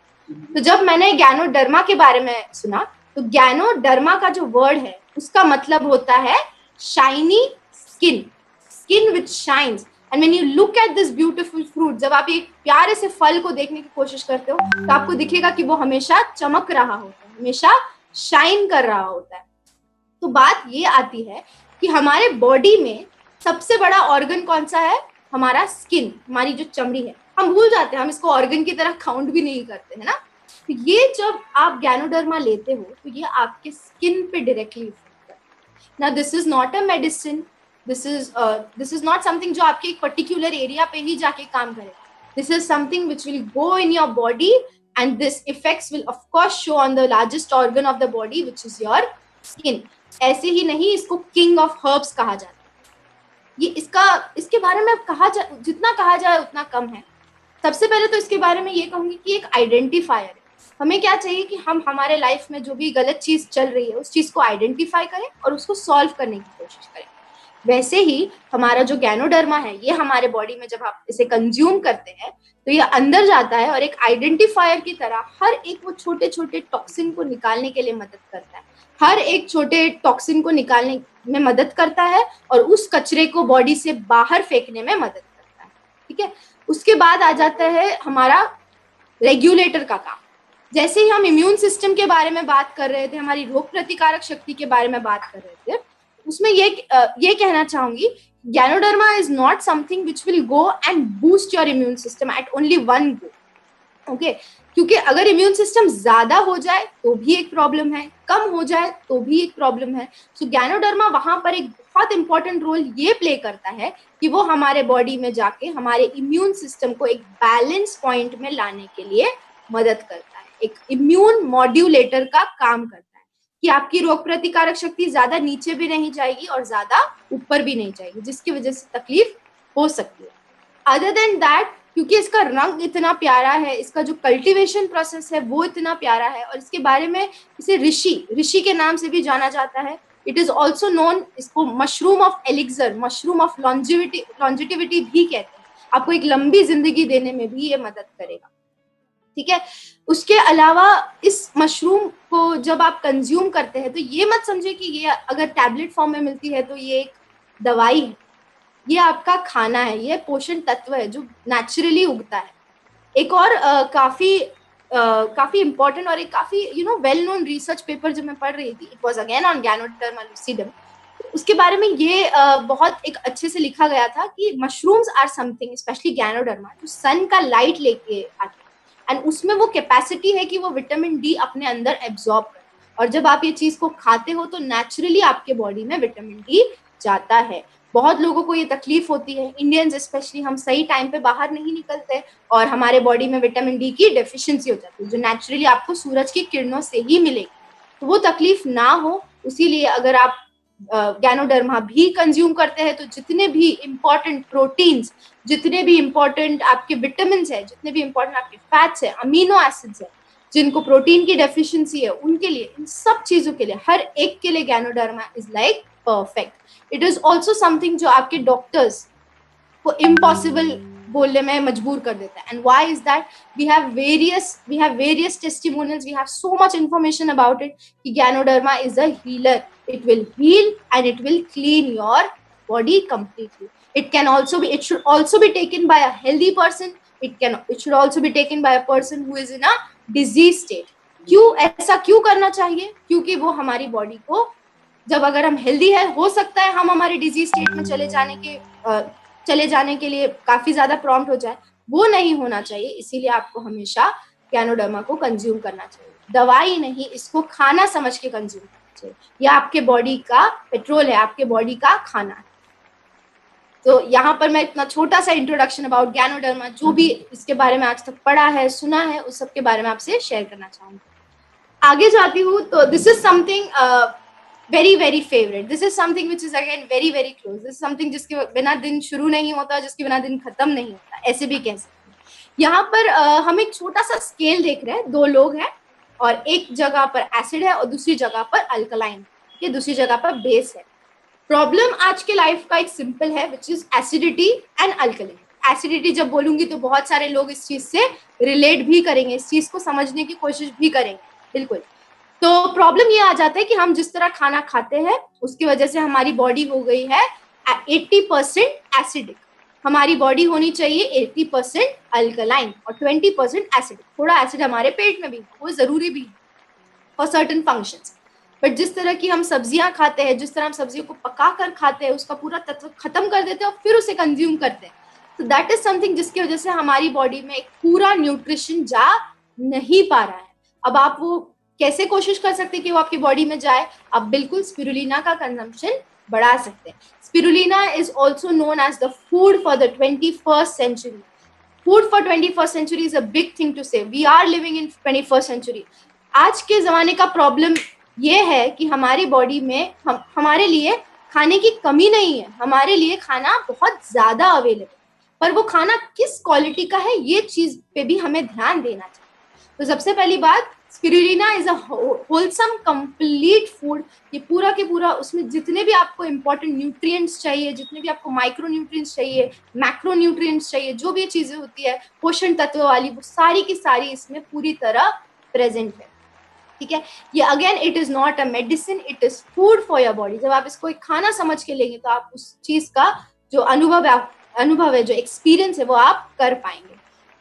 तो जब मैंने गैनोडर्मा के बारे में सुना तो गैनोडर्मा का जो वर्ड है उसका मतलब होता है shiny skin, skin which shines. And when you look at this beautiful fruit, जब आप एक प्यारे से फल को देखने की कोशिश करते हो तो आपको दिखेगा कि वो हमेशा चमक रहा होता है, हमेशा शाइन कर रहा होता है. तो बात ये आती है कि हमारे बॉडी में सबसे बड़ा ऑर्गन कौन सा है? हमारा स्किन, हमारी जो चमड़ी है. हम भूल जाते हैं, हम इसको ऑर्गन की तरह काउंट भी नहीं करते है ना. तो ये जब आप गैनोडर्मा लेते हो तो ये आपके स्किन पे डायरेक्टली इफेक्ट करता है. Now this is not a medicine, this is not something जो आपके एक पर्टिकुलर एरिया पे ही जाके काम करेगा. This is something which will go in your body and this effects will of course show on the largest organ of the body which is your skin. ऐसे ही नहीं, इसको किंग ऑफ हर्ब्स कहा जाता है. ये इसके बारे में जितना कहा जाए उतना कम है. सबसे पहले तो इसके बारे में ये कहूंगी कि एक आइडेंटिफायर है. हमें क्या चाहिए कि हम हमारे लाइफ में जो भी गलत चीज चल रही है उस चीज को आइडेंटिफाई करें और उसको सॉल्व करने की कोशिश करें. वैसे ही हमारा जो गैनोडर्मा है ये हमारे बॉडी में जब आप इसे कंज्यूम करते हैं तो ये अंदर जाता है और एक आइडेंटिफायर की तरह हर एक वो छोटे छोटे टॉक्सिन को निकालने के लिए मदद करता है, हर एक छोटे टॉक्सिन को निकालने में मदद करता है और उस कचरे को बॉडी से बाहर फेंकने में मदद करता है. ठीक है. उसके बाद आ जाता है हमारा रेगुलेटर का काम. जैसे ही हम इम्यून सिस्टम के बारे में बात कर रहे थे, हमारी रोग प्रतिकारक शक्ति के बारे में बात कर रहे थे, उसमें ये कहना चाहूंगी, ganoderma is not something which will go and boost your immune system eight only one go. Okay, क्योंकि अगर इम्यून सिस्टम ज्यादा हो जाए तो भी एक प्रॉब्लम है, कम हो जाए तो भी एक प्रॉब्लम है. सो गैनोडर्मा वहां पर एक बहुत इंपॉर्टेंट रोल ये प्ले करता है कि वो हमारे बॉडी में जाके हमारे इम्यून सिस्टम को एक बैलेंस पॉइंट में लाने के लिए मदद करता है, एक इम्यून मॉड्यूलेटर का काम करता है कि आपकी रोग प्रतिकारक शक्ति ज्यादा नीचे भी नहीं जाएगी और ज्यादा ऊपर भी नहीं जाएगी, जिसकी वजह से तकलीफ हो सकती है. अदर देन दैट, क्योंकि इसका रंग इतना प्यारा है, इसका जो कल्टीवेशन प्रोसेस है वो इतना प्यारा है और इसके बारे में इसे ऋषि के नाम से भी जाना जाता है. इट इज ऑल्सो नोन, इसको mushroom of elixir, mushroom of longevity भी कहते हैं. आपको एक लंबी जिंदगी देने में भी ये मदद करेगा. ठीक है. उसके अलावा इस मशरूम को जब आप कंज्यूम करते हैं तो ये मत समझे कि ये अगर टैबलेट फॉर्म में मिलती है तो ये एक दवाई है. ये आपका खाना है, ये पोषण तत्व है जो नेचुरली उगता है. एक और काफी इंपॉर्टेंट और एक काफी वेल नोन रिसर्च पेपर जो मैं पढ़ रही थी, it was again on ganoderma lucidum. उसके बारे में ये बहुत एक अच्छे से लिखा गया था कि mushrooms are something, specially ganoderma, जो सन का लाइट लेके आते हैं एंड उसमें वो कैपेसिटी है कि वो विटामिन डी अपने अंदर एब्जॉर्ब करे. और जब आप ये चीज को खाते हो तो नेचुरली आपके बॉडी में विटामिन डी जाता है. बहुत लोगों को ये तकलीफ होती है, इंडियंस स्पेशली, हम सही टाइम पे बाहर नहीं निकलते और हमारे बॉडी में विटामिन डी की डेफिशिएंसी हो जाती है जो नेचुरली आपको सूरज की किरणों से ही मिलेगी. वो तकलीफ ना हो, इसीलिए अगर आप गैनोडर्मा भी कंज्यूम करते हैं तो जितने भी इम्पोर्टेंट प्रोटीन्स, जितने भी इम्पोर्टेंट आपके विटामिन है, जितने भी इम्पोर्टेंट आपके फैट्स है, अमीनो एसिड्स है, जिनको प्रोटीन की डेफिशिएंसी है, उनके लिए, इन सब चीजों के लिए, हर एक के लिए ganoderma is like perfect. It is also something जो आपके डॉक्टर्स को इम्पॉसिबल बोलने में मजबूर कर देता है। And why is that? We have various testimonials, we have so much information about it कि Ganoderma is a healer. It will heal and it will clean your body completely. It should also be taken by a healthy person. It should also be taken by a person who is in a disease state. ऐसा क्यों करना चाहिए? क्योंकि वो हमारी body को, जब अगर हम हेल्दी है, हो सकता है हम हमारे डिजीज स्टेट में चले जाने के लिए काफी ज्यादा प्रॉम्प्ट हो जाए, वो नहीं होना चाहिए. इसीलिए आपको हमेशा गैनोडर्मा को कंज्यूम करना चाहिए, दवाई नहीं, इसको खाना समझ के कंज्यूम करना चाहिए. यह आपके बॉडी का पेट्रोल है, आपके बॉडी का खाना है. तो यहाँ पर मैं इतना छोटा सा इंट्रोडक्शन अबाउट गैनोडर्मा, जो भी इसके बारे में आज तक पढ़ा है, सुना है, उस सब के बारे में आपसे शेयर करना चाहूंगी. आगे जाती हूँ तो this is something very very favourite. This is something which is again very very close. This is something जिसके बिना दिन शुरू नहीं होता, जिसके बिना दिन खत्म नहीं होता, ऐसे भी कह सकते हैं. यहाँ पर हम एक छोटा सा स्केल देख रहे हैं. दो लोग हैं और एक जगह पर एसिड है और दूसरी जगह पर अल्कलाइन, ये दूसरी जगह पर बेस है. प्रॉब्लम आज के लाइफ का एक सिंपल है, which is acidity and alkaline. Acidity जब बोलूंगी तो बहुत सारे लोग इस चीज से रिलेट भी करेंगे, इस चीज को समझने की कोशिश भी करेंगे. बिल्कुल. तो प्रॉब्लम ये आ जाता है कि हम जिस तरह खाना खाते हैं उसकी वजह से हमारी बॉडी हो गई है 80% एसिडिक. हमारी बॉडी होनी चाहिए 80% अल्कलाइन और 20% एसिडिक. थोड़ा एसिड हमारे पेट में भी, वो जरूरी भी है फॉर सर्टेन फंक्शंस. बट जिस तरह की हम सब्जियां खाते हैं, जिस तरह हम सब्जियों को पका कर खाते हैं, उसका पूरा तत्व खत्म कर देते हैं और फिर उसे कंज्यूम करते हैं, तो दैट इज समथिंग जिसकी वजह से हमारी बॉडी में एक पूरा न्यूट्रिशन जा नहीं पा रहा है. अब आप वो कैसे कोशिश कर सकते हैं कि वो आपकी बॉडी में जाए? आप बिल्कुल स्पिरुलिना का कंजम्पशन बढ़ा सकते हैं. Spirulina is also known as the food for the 21st century. Food for 21st century is a big thing to say. We are living in 21st century. आज के जमाने का प्रॉब्लम ये है कि हमारी बॉडी में हमारे लिए खाने की कमी नहीं है, हमारे लिए खाना बहुत ज्यादा अवेलेबल, पर वो खाना किस क्वालिटी का है, ये चीज पे भी हमें ध्यान देना चाहिए. तो सबसे पहली बात, spirulina is a wholesome complete food. ये पूरा के पूरा, उसमें जितने भी आपको इंपॉर्टेंट न्यूट्रिएंट्स चाहिए, जितने भी आपको माइक्रो न्यूट्रिएंट्स चाहिए, मैक्रो न्यूट्रिएंट्स चाहिए, जो भी चीजें होती है पोषण तत्व वाली, वो सारी की सारी इसमें पूरी तरह प्रेजेंट है. ठीक है. ये again it is not a medicine, it is food for your body. जब आप इसको एक खाना समझ के लेंगे तो आप उस चीज का जो अनुभव है, जो एक्सपीरियंस है, वो आप कर पाएंगे.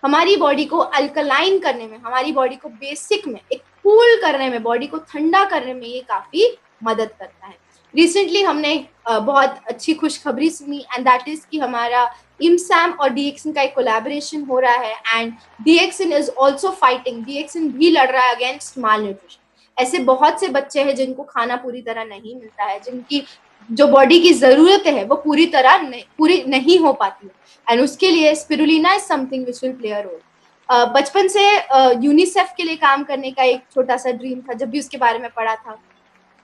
हमारी बॉडी को अल्कलाइन करने में, हमारी बॉडी को बेसिक में एक कूल करने में, बॉडी को ठंडा करने में ये काफी मदद करता है. रिसेंटली हमने बहुत अच्छी खुशखबरी सुनी, एंड दैट इज कि हमारा इमसैम और डीएक्सिन का एक कोलैबोरेशन हो रहा है. एंड डीएक्सिन इज ऑल्सो फाइटिंग, डीएक्सिन भी लड़ रहा है अगेंस्ट माल न्यूट्रिशन. ऐसे बहुत से बच्चे हैं जिनको खाना पूरी तरह नहीं मिलता है, जिनकी जो बॉडी की जरूरत है वो पूरी नहीं हो पाती है. एंड उसके लिए spirulina is something which will play a role. बचपन से यूनिसेफ के लिए काम करने का एक छोटा सा ड्रीम था, जब भी उसके बारे में पढ़ा था.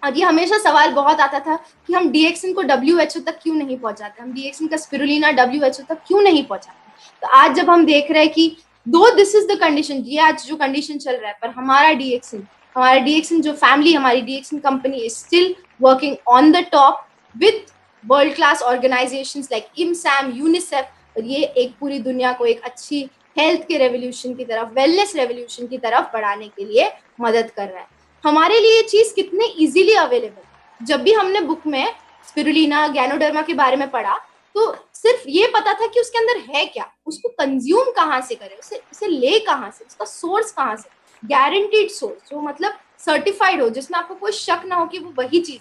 और ये हमेशा सवाल बहुत आता था कि हम डीएक्सिन को WHO तक क्यों नहीं पहुंचाते, हम डीएक्सिन का स्पिरुलिना WHO तक क्यों नहीं पहुंचाते. तो आज जब हम देख रहे हैं कि दो दिस इज द कंडीशन, ये आज जो कंडीशन चल रहा है, पर हमारा डीएक्सिन जो फैमिली, हमारी DXN company is still working on the top with world class organisations like Imsam, UNICEF. और ये एक पूरी दुनिया को एक अच्छी हेल्थ के रेवोल्यूशन की तरफ, वेलनेस रेवोल्यूशन की तरफ बढ़ाने के लिए मदद कर रहा है. हमारे लिए ये चीज कितने इजीली अवेलेबल. जब भी हमने बुक में स्पिरुलिना, गैनोडर्मा के बारे में पढ़ा, तो सिर्फ ये पता था कि उसके अंदर है क्या, उसको कंज्यूम कहाँ से करें, उसे ले कहाँ से, उसका सोर्स कहाँ से, गारंटीड सोर्स, जो मतलब सर्टिफाइड हो, जिसमें आपको कोई शक ना हो कि वो वही चीज,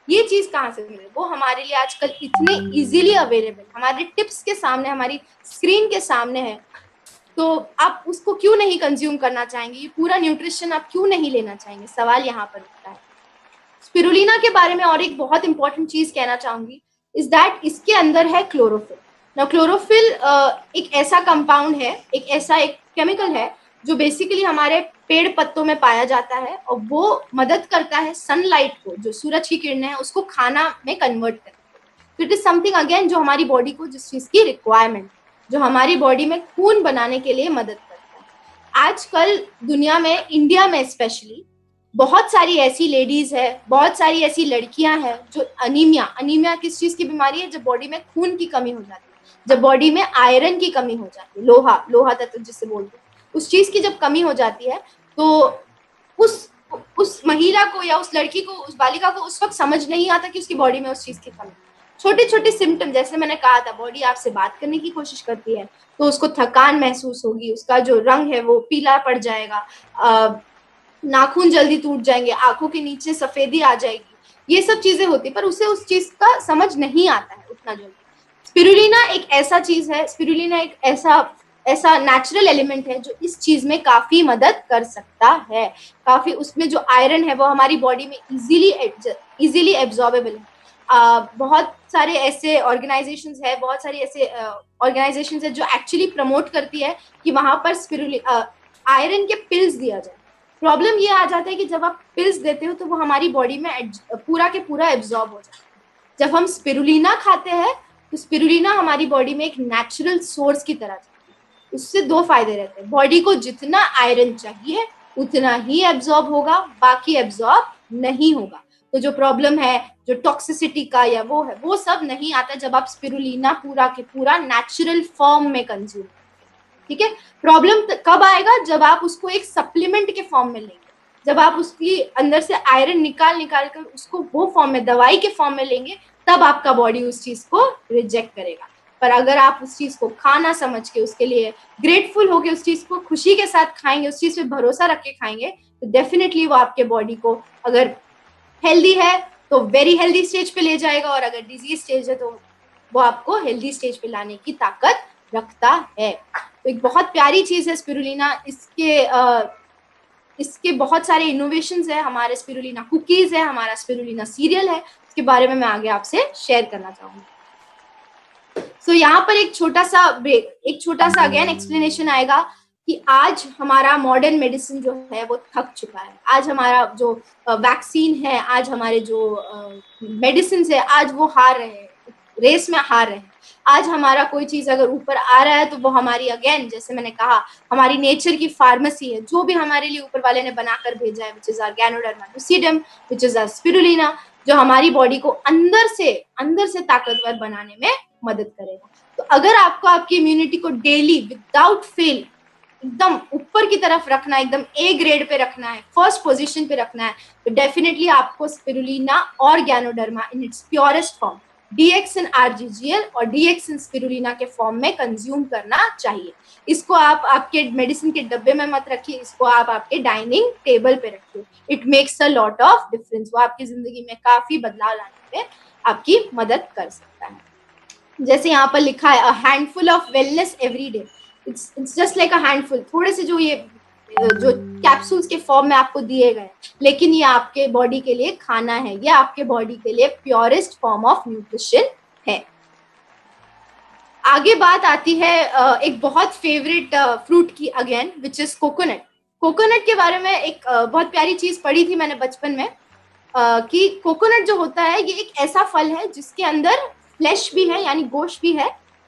ये चीज कहाँ से मिले, वो हमारे लिए आजकल इतने इजीली अवेलेबल, हमारे टिप्स के सामने, हमारी स्क्रीन के सामने है. तो आप उसको क्यों नहीं कंज्यूम करना चाहेंगे, ये पूरा न्यूट्रिशन आप क्यों नहीं लेना चाहेंगे, सवाल यहाँ पर उठता है. स्पिरुलिना के बारे में और एक बहुत इंपॉर्टेंट चीज कहना चाहूंगी, इज दैट इसके अंदर है क्लोरोफिल. नाउ क्लोरोफिल एक ऐसा कंपाउंड है, एक केमिकल है जो बेसिकली हमारे पेड़ पत्तों में पाया जाता है और वो मदद करता है सनलाइट को, जो सूरज की किरणें हैं उसको खाना में कन्वर्ट करने। तो इट इज समथिंग अगेन जो हमारी बॉडी को जिस चीज की रिक्वायरमेंट, जो हमारी बॉडी में खून बनाने के लिए मदद करता है। आजकल दुनिया में, इंडिया में स्पेशली, बहुत सारी ऐसी लेडीज है, बहुत सारी ऐसी लड़कियां हैं जो अनीमिया किस चीज की बीमारी है, जब बॉडी में खून की कमी हो जाती है, जब बॉडी में आयरन की कमी हो जाती है, लोहा तत्व जिसे बोलते हैं, उस चीज की जब कमी हो जाती है तो उस महिला को या उस लड़की को, उस बालिका को उस वक्त समझ नहीं आता कि उसकी बॉडी में उस चीज की कमी। छोटे छोटे सिम्टम, जैसे मैंने कहा था, बॉडी आपसे बात करने की कोशिश करती है तो उसको थकान महसूस होगी, उसका जो रंग है वो पीला पड़ जाएगा, नाखून जल्दी टूट जाएंगे, आंखों के नीचे सफेदी आ जाएगी, ये सब चीजें होती, पर उसे उस चीज का समझ नहीं आता है उतना जल्दी। स्पिरुलिना एक ऐसा चीज है, स्पिरुलिना एक ऐसा नेचुरल एलिमेंट है जो इस चीज में काफी मदद कर सकता है। काफी उसमें जो आयरन है वो हमारी बॉडी में इजीली एब्जॉर्बेबल है। बहुत सारे ऐसे ऑर्गेनाइजेशंस है, बहुत सारी ऐसे ऑर्गेनाइजेशंस है जो एक्चुअली प्रमोट करती है कि वहां पर आयरन के पिल्स दिया जाए। प्रॉब्लम ये आ जाता है कि जब आप पिल्स देते हो तो वो हमारी बॉडी में पूरा के पूरा एब्जॉर्ब हो जाता है। जब हम स्पिरुलिना खाते हैं तो स्पिरुलिना हमारी बॉडी में एक नेचुरल सोर्स की तरह जाती है। उससे दो फायदे रहते हैं, बॉडी को जितना आयरन चाहिए उतना ही एब्जॉर्ब होगा, बाकी एब्जॉर्ब नहीं होगा। तो जो प्रॉब्लम है, जो टॉक्सिसिटी का या वो है, वो सब नहीं आता जब आप स्पिरुलिना पूरा के पूरा नेचुरल फॉर्म में कंज्यूम। ठीक है, प्रॉब्लम कब आएगा? जब आप उसको एक सप्लीमेंट के फॉर्म में लेंगे, जब आप उसकी अंदर से आयरन निकाल कर उसको वो फॉर्म में, दवाई के फॉर्म में लेंगे, तब आपका बॉडी उस चीज को रिजेक्ट करेगा। पर अगर आप उस चीज को खाना समझ के, उसके लिए ग्रेटफुल होके उस चीज को खुशी के साथ खाएंगे, उस चीज पे भरोसा रख के खाएंगे, तो डेफिनेटली वो आपके बॉडी को, अगर हेल्दी है तो वेरी हेल्दी स्टेज पे ले जाएगा, और अगर डिजीज स्टेज है तो वो आपको हेल्दी स्टेज पे लाने की ताकत रखता है। तो एक बहुत प्यारी चीज है स्पिरुलिना। इसके बहुत सारे इनोवेशंस है, हमारे स्पिरुलिना कुकीज है, हमारा स्पिरुलिना सीरियल है, इसके बारे में मैं आगे आपसे शेयर करना चाहूंगी। सो यहाँ पर एक छोटा सा अगेन एक्सप्लेनेशन आएगा कि आज हमारा मॉडर्न मेडिसिन जो है वो थक चुका है। आज हमारा जो वैक्सीन है, आज हमारे जो मेडिसिन है, आज वो हार रहे हैं, रेस में हार रहे हैं। आज हमारा कोई चीज अगर ऊपर आ रहा है तो वो हमारी, अगेन जैसे मैंने कहा, हमारी नेचर की फार्मेसी है, जो भी हमारे लिए ऊपर वाले ने बनाकर भेजा है, which is our ganoderma lucidum, which is our spirulina, जो हमारी बॉडी को अंदर से ताकतवर बनाने में मदद करेगा। तो अगर आपको आपकी इम्यूनिटी को डेली विदाउट फेल एकदम ऊपर की तरफ रखना है, एकदम ए ग्रेड पे रखना है, फर्स्ट पोजीशन पे रखना है, तो डेफिनेटली आपको स्पिरुलिना और Ganoderma in its purest form, DXN RGGL और डीएक्सिन स्पिरुलिना के फॉर्म में कंज्यूम करना चाहिए। इसको आप आपके मेडिसिन के डब्बे में मत रखिए, इसको आप आपके डाइनिंग टेबल पे रखिए। It makes a lot of difference. वो आपकी जिंदगी में काफी बदलाव लाने में आपकी मदद कर सकता है। जैसे यहाँ पर लिखा है, a handful of wellness every day. It's just like a handful, थोड़े से जो कैप्सूल्स के फॉर्म में आपको दिए गए, लेकिन ये आपके बॉडी के लिए खाना है, ये आपके बॉडी के लिए प्योरेस्ट फॉर्म ऑफ न्यूट्रिशन है। आगे बात आती है एक बहुत फेवरेट फ्रूट की, again which is coconut. Coconut के बारे में एक बहुत प्यारी चीज पढ़ी थी मैंने बचपन में, कि कोकोनट जो होता है ये एक ऐसा फल है जिसके अंदर फ्लेश भी है, यानी गोश्त भी है,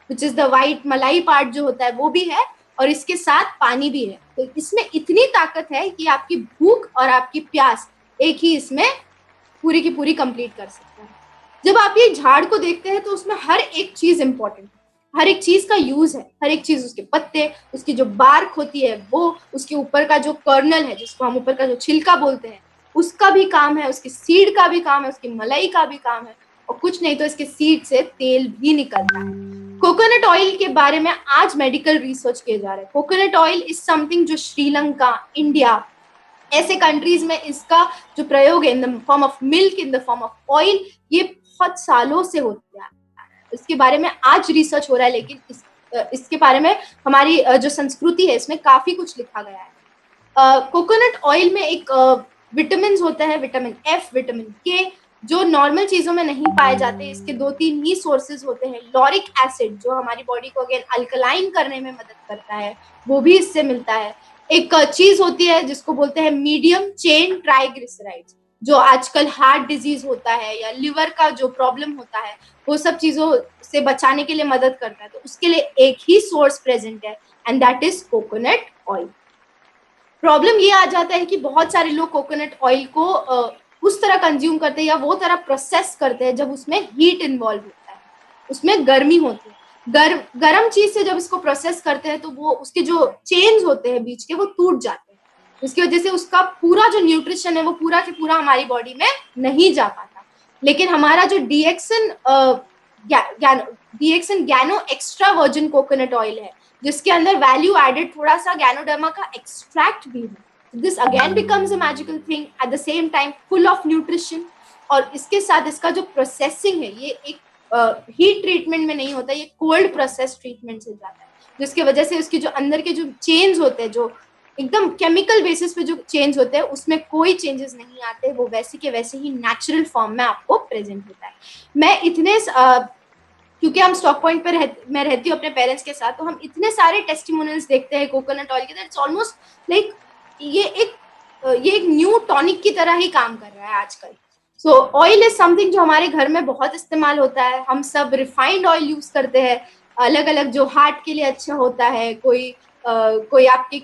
विच इज द वाइट मलाई पार्ट जो होता है वो भी है, और इसके साथ पानी भी है। तो इसमें इतनी ताकत है कि आपकी भूख और आपकी प्यास एक ही इसमें पूरी की पूरी कंप्लीट कर सकता है। जब आप ये झाड़ को देखते हैं तो उसमें हर एक चीज इंपॉर्टेंट है, हर एक चीज का यूज है, हर एक चीज, उसके पत्ते, उसकी जो बार्क होती है वो, उसके ऊपर का जो कर्नल है, जिसको हम ऊपर का जो छिलका बोलते हैं, उसका भी काम है, उसकी सीड का भी काम है, उसकी मलाई का भी काम है, और कुछ नहीं तो इसके सीड से तेल भी निकलता है। कोकोनट ऑयल के बारे में आज मेडिकल रिसर्च किए जा रहे हैं। कोकोनट ऑयल इज समथिंग जो श्रीलंका, इंडिया, ऐसे कंट्रीज में इसका जो प्रयोग है इन the form of milk, in the form of oil, ये बहुत सालों से होता है। इसके बारे में आज रिसर्च हो रहा है, लेकिन इसके बारे में हमारी जो संस्कृति है इसमें काफी कुछ लिखा गया है। कोकोनट ऑयल में एक विटामिन होता है, विटामिन एफ, विटामिन के, जो नॉर्मल चीजों में नहीं पाए जाते। इसके 2-3 ही सोर्सेज होते हैं। लॉरिक एसिड जो हमारी बॉडी को अगेन अल्कलाइन करने में मदद करता है, वो भी इससे मिलता है। एक चीज होती है जिसको बोलते हैं मीडियम चेन ट्राइग्लिसराइड्स, जो आजकल हार्ट डिजीज होता है या लिवर का जो प्रॉब्लम होता है वो सब चीजों से बचाने के लिए मदद करता है। तो उसके लिए एक ही सोर्स प्रेजेंट है and that is coconut oil. Problem ये आ जाता है कि बहुत सारे लोग कोकोनट ऑयल को उस तरह कंज्यूम करते हैं या वो तरह प्रोसेस करते हैं जब उसमें हीट इन्वॉल्व होता है, उसमें गर्मी होती है। गरम चीज से जब इसको प्रोसेस करते हैं तो वो उसके जो चेन्स होते हैं बीच के वो टूट जाते हैं, उसकी वजह से उसका पूरा जो न्यूट्रिशन है वो पूरा के पूरा हमारी बॉडी में नहीं जा पाता। लेकिन हमारा जो डीएक्सन गैनो एक्स्ट्रा वर्जिन कोकोनट ऑयल है, जिसके अंदर वैल्यू एडेड थोड़ा सा गैनोडर्मा का एक्सट्रैक्ट भी है, this again becomes a magical thing at the same time full of nutrition. और इसके साथ इसका जो प्रोसेसिंग है ये एक हीट ट्रीटमेंट में नहीं होता, ये कोल्ड प्रोसेस ट्रीटमेंट से जाता है, जिसकी वजह से उसके जो अंदर के जो चेंज होते हैं, जो एकदम केमिकल बेसिस पे जो चेंज होते हैं, उसमें कोई चेंजेस नहीं आते, वो वैसे के वैसे ही नेचुरल फॉर्म में आपको प्रेजेंट होता है। मैं इतने क्योंकि हम स्टॉक पॉइंट पे मैं रहती हूँ अपने पेरेंट्स के साथ, तो हम इतने सारे टेस्टिमोनियल्स देखते हैं कोकोनट ऑयल के, इट्स ऑलमोस्ट लाइक ये एक न्यू टॉनिक की तरह ही काम कर रहा है आजकल। सो ऑयल इज समथिंग जो हमारे घर में बहुत इस्तेमाल होता है। हम सब रिफाइंड ऑयल यूज करते हैं, अलग अलग, जो हार्ट के लिए अच्छा होता है, कोई आपके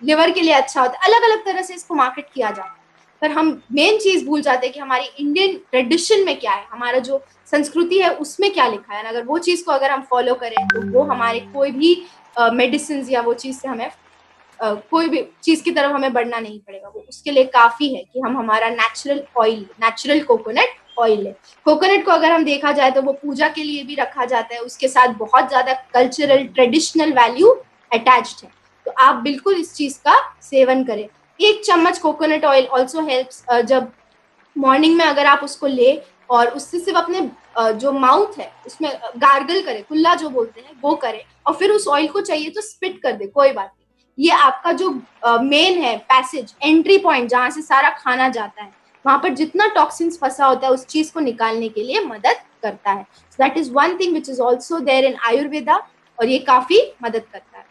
लिवर के लिए अच्छा होता है, अलग अलग तरह से इसको मार्केट किया जाता है। पर हम मेन चीज भूल जाते हैं कि हमारी इंडियन ट्रेडिशन में क्या है, हमारा जो संस्कृति है उसमें क्या लिखा है। अगर वो चीज को अगर हम फॉलो करें तो वो हमारे कोई भी मेडिसिन या वो चीज से हमें कोई भी चीज की तरफ हमें बढ़ना नहीं पड़ेगा। वो उसके लिए काफी है कि हम हमारा नेचुरल कोकोनट ऑयल है। कोकोनट को अगर हम देखा जाए तो वो पूजा के लिए भी रखा जाता है, उसके साथ बहुत ज्यादा कल्चरल ट्रेडिशनल वैल्यू अटैच्ड है। तो आप बिल्कुल इस चीज का सेवन करें। 1 चम्मच कोकोनट ऑयल ऑल्सो हेल्प्स, जब मॉर्निंग में अगर आप उसको ले और उससे सिर्फ अपने जो माउथ है उसमें गार्गल करे, कुल्ला जो बोलते हैं वो करे, और फिर उस ऑयल को चाहिए तो स्पिट कर दे, कोई बात नहीं। ये आपका जो मेन है पैसेज, एंट्री पॉइंट, जहां से सारा खाना जाता है, वहां पर जितना टॉक्सिन्स फंसा होता है उस चीज को निकालने के लिए मदद करता है। So that is one thing which is also there in Ayurveda, और ये काफी मदद करता है।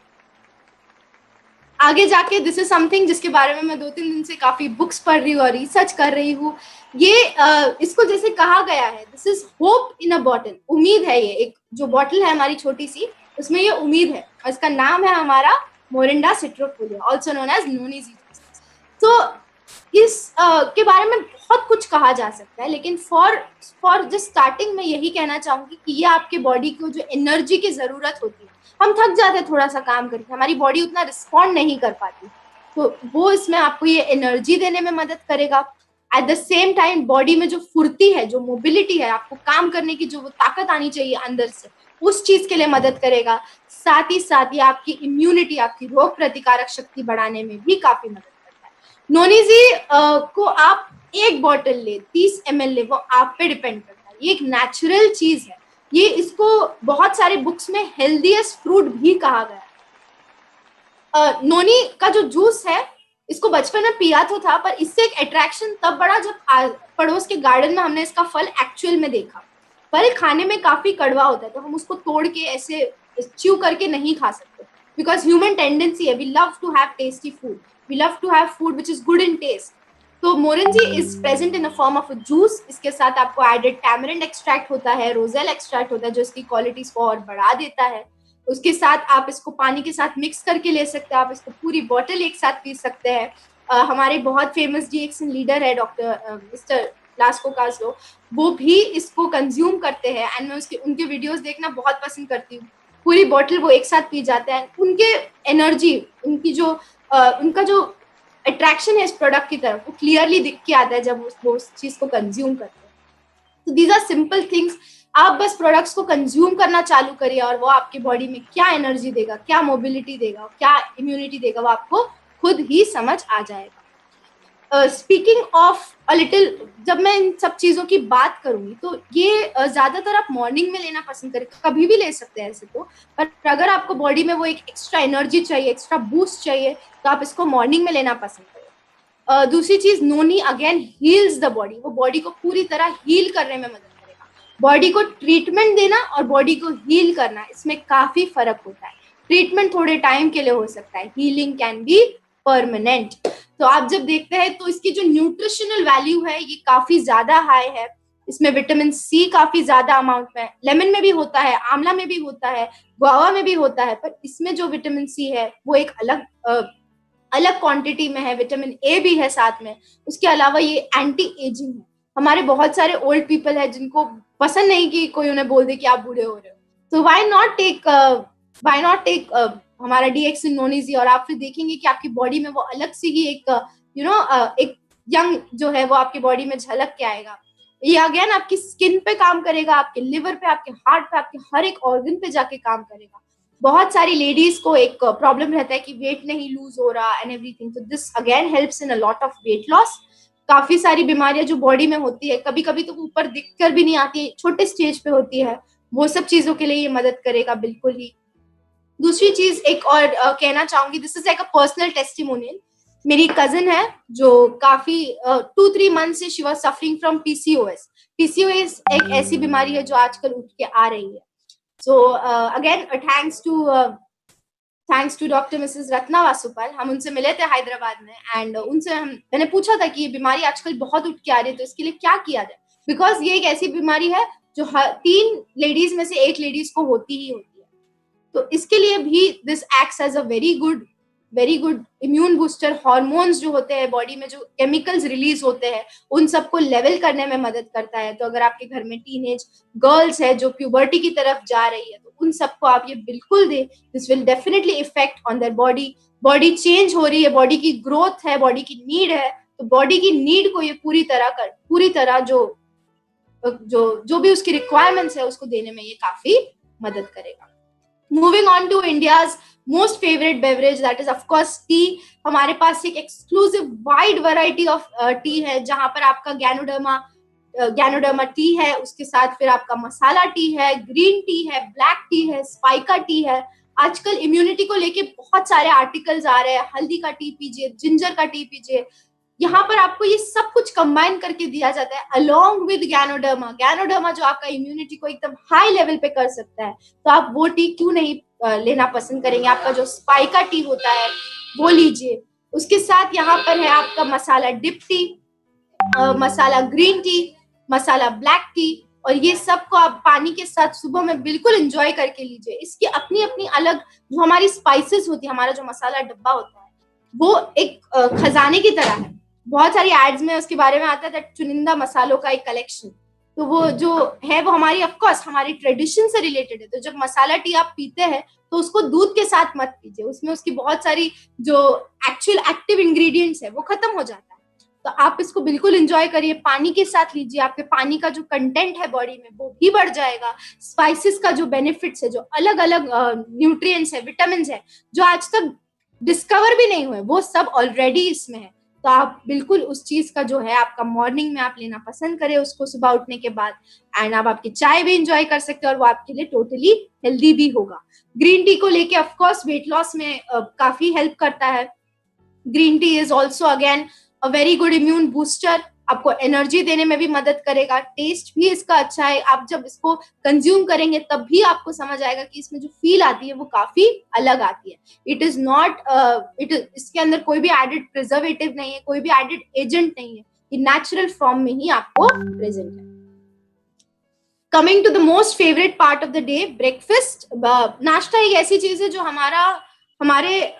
आगे जाके दिस इज समथिंग जिसके बारे में मैं 2-3 दिन से काफी बुक्स पढ़ रही हूँ और रिसर्च कर रही हूँ। ये इसको जैसे कहा गया है, this is hope in a bottle, उम्मीद है। ये एक जो बॉटल है हमारी छोटी सी, उसमें ये उम्मीद है, और इसका नाम है हमारा मोरिंडा सिट्रोफोलिया, ऑल्सो नोन एज नोनी जीजस। तो इस के बारे में बहुत कुछ कहा जा सकता है, लेकिन फॉर जस्ट स्टार्टिंग मैं यही कहना चाहूंगी कि ये आपके बॉडी को जो एनर्जी की जरूरत होती है, हम थक जाते हैं थोड़ा सा काम करके, हमारी बॉडी उतना रिस्पॉन्ड नहीं कर पाती, तो वो इसमें आपको ये एनर्जी देने में मदद करेगा। Eight the same time body में जो फुर्ती है, जो मोबिलिटी है, आपको काम करने की जो वो ताकत आनी चाहिए अंदर से, उस चीज के लिए मदद करेगा। साथ ही साथ ये आपकी इम्यूनिटी, आपकी रोग प्रतिकारक शक्ति बढ़ाने में भी काफी मदद करता है। नोनीजी को आप 1 बॉटल ले, 30 ml ले, वो आप पे डिपेंड करता है। ये एक नेचुरल चीज है, ये इसको बहुत सारे बुक्स में हेल्दीएस्ट फ्रूट भी कहा गया है। नोनी का जो जूस है, इसको बचपन में पिया तो था, पर इससे एक अट्रैक्शन तब बढ़ा जब पड़ोस के गार्डन में हमने इसका फल एक्चुअल में देखा। फल खाने में काफी कड़वा होता है, तो हम उसको तोड़ के ऐसे च्यू करके नहीं खा सकते, बिकॉज ह्यूमन टेंडेंसी है, we love to have tasty food, we love to have food which is good in taste. तो Morinzhi is present in a form of a juice. इसके साथ आपको एडेड टैमरिंड एक्सट्रैक्ट होता है, roselle extract होता है, जो इसकी क्वालिटीज को और बढ़ा देता है। उसके साथ आप इसको पानी के साथ मिक्स करके ले सकते हैं, आप इसको पूरी बॉटल एक साथ पी सकते हैं। हमारे बहुत फेमस डीएक्सन लीडर है डॉक्टर मिस्टर लास्को कास्लो, वो भी इसको कंज्यूम करते हैं, एंड मैं उनके वीडियोस देखना बहुत पसंद करती हूँ। पूरी बॉटल वो एक साथ पी जाते हैं। उनके एनर्जी, उनका जो अट्रैक्शन है इस प्रोडक्ट की तरफ, वो क्लियरली दिख के आता है जब वो उस चीज को कंज्यूम करते हैं। तो दीज आर सिंपल थिंग्स। आप बस प्रोडक्ट्स को कंज्यूम करना चालू करिए और वो आपकी बॉडी में क्या एनर्जी देगा, क्या मोबिलिटी देगा, क्या इम्यूनिटी देगा, वो आपको खुद ही समझ आ जाएगा। स्पीकिंग ऑफ अ लिटिल, जब मैं इन सब चीजों की बात करूंगी तो ये ज्यादातर आप मॉर्निंग में लेना पसंद करें, कभी भी ले सकते हैं ऐसे तो, पर अगर आपको बॉडी में वो एक एक्स्ट्रा एनर्जी चाहिए, एक्स्ट्रा बूस्ट चाहिए, तो आप इसको मॉर्निंग में लेना पसंद करें। दूसरी चीज, नोनी अगेन हील्स द बॉडी, वो बॉडी को पूरी तरह हील करने में मदद करेगा। बॉडी को ट्रीटमेंट देना और बॉडी को हील करना, इसमें काफी फर्क होता है। ट्रीटमेंट थोड़े टाइम के लिए हो सकता है, हीलिंग कैन बी परमानेंट। तो आप जब देखते हैं तो इसकी जो न्यूट्रिशनल वैल्यू है ये काफी ज्यादा हाई है। इसमें विटामिन सी काफी ज्यादा अमाउंट में, लेमन में भी होता है, आंवला में भी होता है, गुआवा में भी होता है, पर इसमें जो विटामिन सी है वो एक अलग क्वांटिटी में है। विटामिन ए भी है साथ में। उसके अलावा ये एंटी एजिंग है। हमारे बहुत सारे ओल्ड पीपल है जिनको पसंद नहीं कि कोई उन्हें बोल दे कि आप बूढ़े हो रहे हो, तो व्हाई नॉट टेक हमारा डीएक्सिन नोनीजी, और आप फिर देखेंगे कि आपकी बॉडी में वो अलग से ही एक एक यंग जो है वो आपकी बॉडी में झलक के आएगा। ये अगेन आपकी स्किन पे काम करेगा, आपके लिवर पे, आपके हार्ट पे, आपके हर एक ऑर्गन पे जाके काम करेगा। बहुत सारी लेडीज को एक प्रॉब्लम रहता है कि वेट नहीं लूज हो रहा एंड एवरीथिंग, तो this again helps in a lot of weight loss. काफी सारी बीमारियां जो बॉडी में होती है, कभी कभी तो ऊपर दिखकर भी नहीं आती, छोटे स्टेज पे होती है, वो सब चीजों के लिए ये मदद करेगा बिल्कुल ही। दूसरी चीज एक और कहना चाहूंगी, this is like a personal testimonial. मेरी कजिन है जो काफी 2-3 मंथ से she was suffering from PCOS. PCOS एक ऐसी बीमारी है जो आजकल उठ के आ रही है। So again thanks to doctor Mrs Ratna Vasupal. हम उनसे मिले थे हैदराबाद में एंड मैंने पूछा था कि ये बीमारी आजकल बहुत उठ के आ रही है, तो इसके लिए क्या किया जाए, बिकॉज ये एक ऐसी बीमारी है जो 3 लेडीज में से 1 लेडीज को होती ही होती है। तो इसके लिए भी this acts as a very good immune booster. Hormones जो होते हैं बॉडी में, जो केमिकल्स रिलीज होते हैं, उन सबको लेवल करने में मदद करता है। तो अगर आपके घर में टीनेज गर्ल्स है जो प्यूबर्टी की तरफ जा रही है, तो उन सबको आप ये बिल्कुल दे। This will definitely effect on their body change हो रही है, बॉडी की ग्रोथ है, बॉडी की नीड है, तो बॉडी की नीड को ये पूरी तरह जो भी उसकी रिक्वायरमेंट्स है उसको देने में ये काफी मदद करेगा। Moving on to India's most favourite beverage, that is of course tea. हमारे पास एक exclusive wide variety of tea है, जहां पर आपका गैनोडर्मा टी है, उसके साथ फिर आपका मसाला टी है, ग्रीन टी है, ब्लैक टी है, स्पाइका टी है। आजकल इम्यूनिटी को लेके बहुत सारे आर्टिकल्स आ रहे हैं, हल्दी का टी पीजिए, जिंजर का टी पीजिए। यहाँ पर आपको ये सब कुछ कंबाइन करके दिया जाता है अलोंग विद गैनोडर्मा जो आपका इम्यूनिटी को एकदम हाई लेवल पे कर सकता है। तो आप वो टी क्यों नहीं लेना पसंद करेंगे? आपका जो स्पाइका टी होता है वो लीजिए। उसके साथ यहाँ पर है आपका मसाला डिप टी, मसाला ग्रीन टी, मसाला ब्लैक टी, और ये सब को आप पानी के साथ सुबह में बिल्कुल एंजॉय करके लीजिए। इसकी अपनी अपनी अलग जो हमारी स्पाइसेस होती है, हमारा जो मसाला डब्बा होता है वो एक खजाने की तरह है। बहुत सारी एड्स में उसके बारे में आता है चुनिंदा मसालों का एक कलेक्शन। तो वो जो है वो हमारी ऑफकोर्स हमारी ट्रेडिशन से रिलेटेड है। तो जब मसाला टी आप पीते हैं तो उसको दूध के साथ मत पीजिए, उसमें उसकी बहुत सारी जो एक्चुअल एक्टिव इंग्रेडिएंट्स है वो खत्म हो जाता है। तो आप इसको बिल्कुल एंजॉय करिए, पानी के साथ लीजिए, आपके पानी का जो कंटेंट है बॉडी में वो भी बढ़ जाएगा। स्पाइसेस का जो बेनिफिट्स है, जो अलग अलग न्यूट्रिएंट्स है, विटामिन है, जो आज तक डिस्कवर भी नहीं हुए, वो सब ऑलरेडी इसमें है। तो आप बिल्कुल उस चीज का जो है आपका मॉर्निंग में आप लेना पसंद करें उसको सुबह उठने के बाद, एंड आप आपकी चाय भी एंजॉय कर सकते हैं और वो आपके लिए टोटली हेल्दी भी होगा। ग्रीन टी को लेके ऑफ कोर्स वेट लॉस में काफी हेल्प करता है। Green tea is also again a very good immune booster, आपको एनर्जी देने में भी मदद करेगा। टेस्ट भी इसका अच्छा है, आप जब इसको कंज्यूम करेंगे तब भी आपको समझ आएगा कि इसमें जो फील आती है वो काफी अलग आती है। इट इज नॉट इसके अंदर कोई भी एडेड प्रिजर्वेटिव नहीं है, कोई भी एडेड एजेंट नहीं है, ये नेचुरल फॉर्म में ही आपको प्रेजेंट है। Coming to the most favourite part of the day, breakfast. नाश्ता एक ऐसी चीज है जो हमारे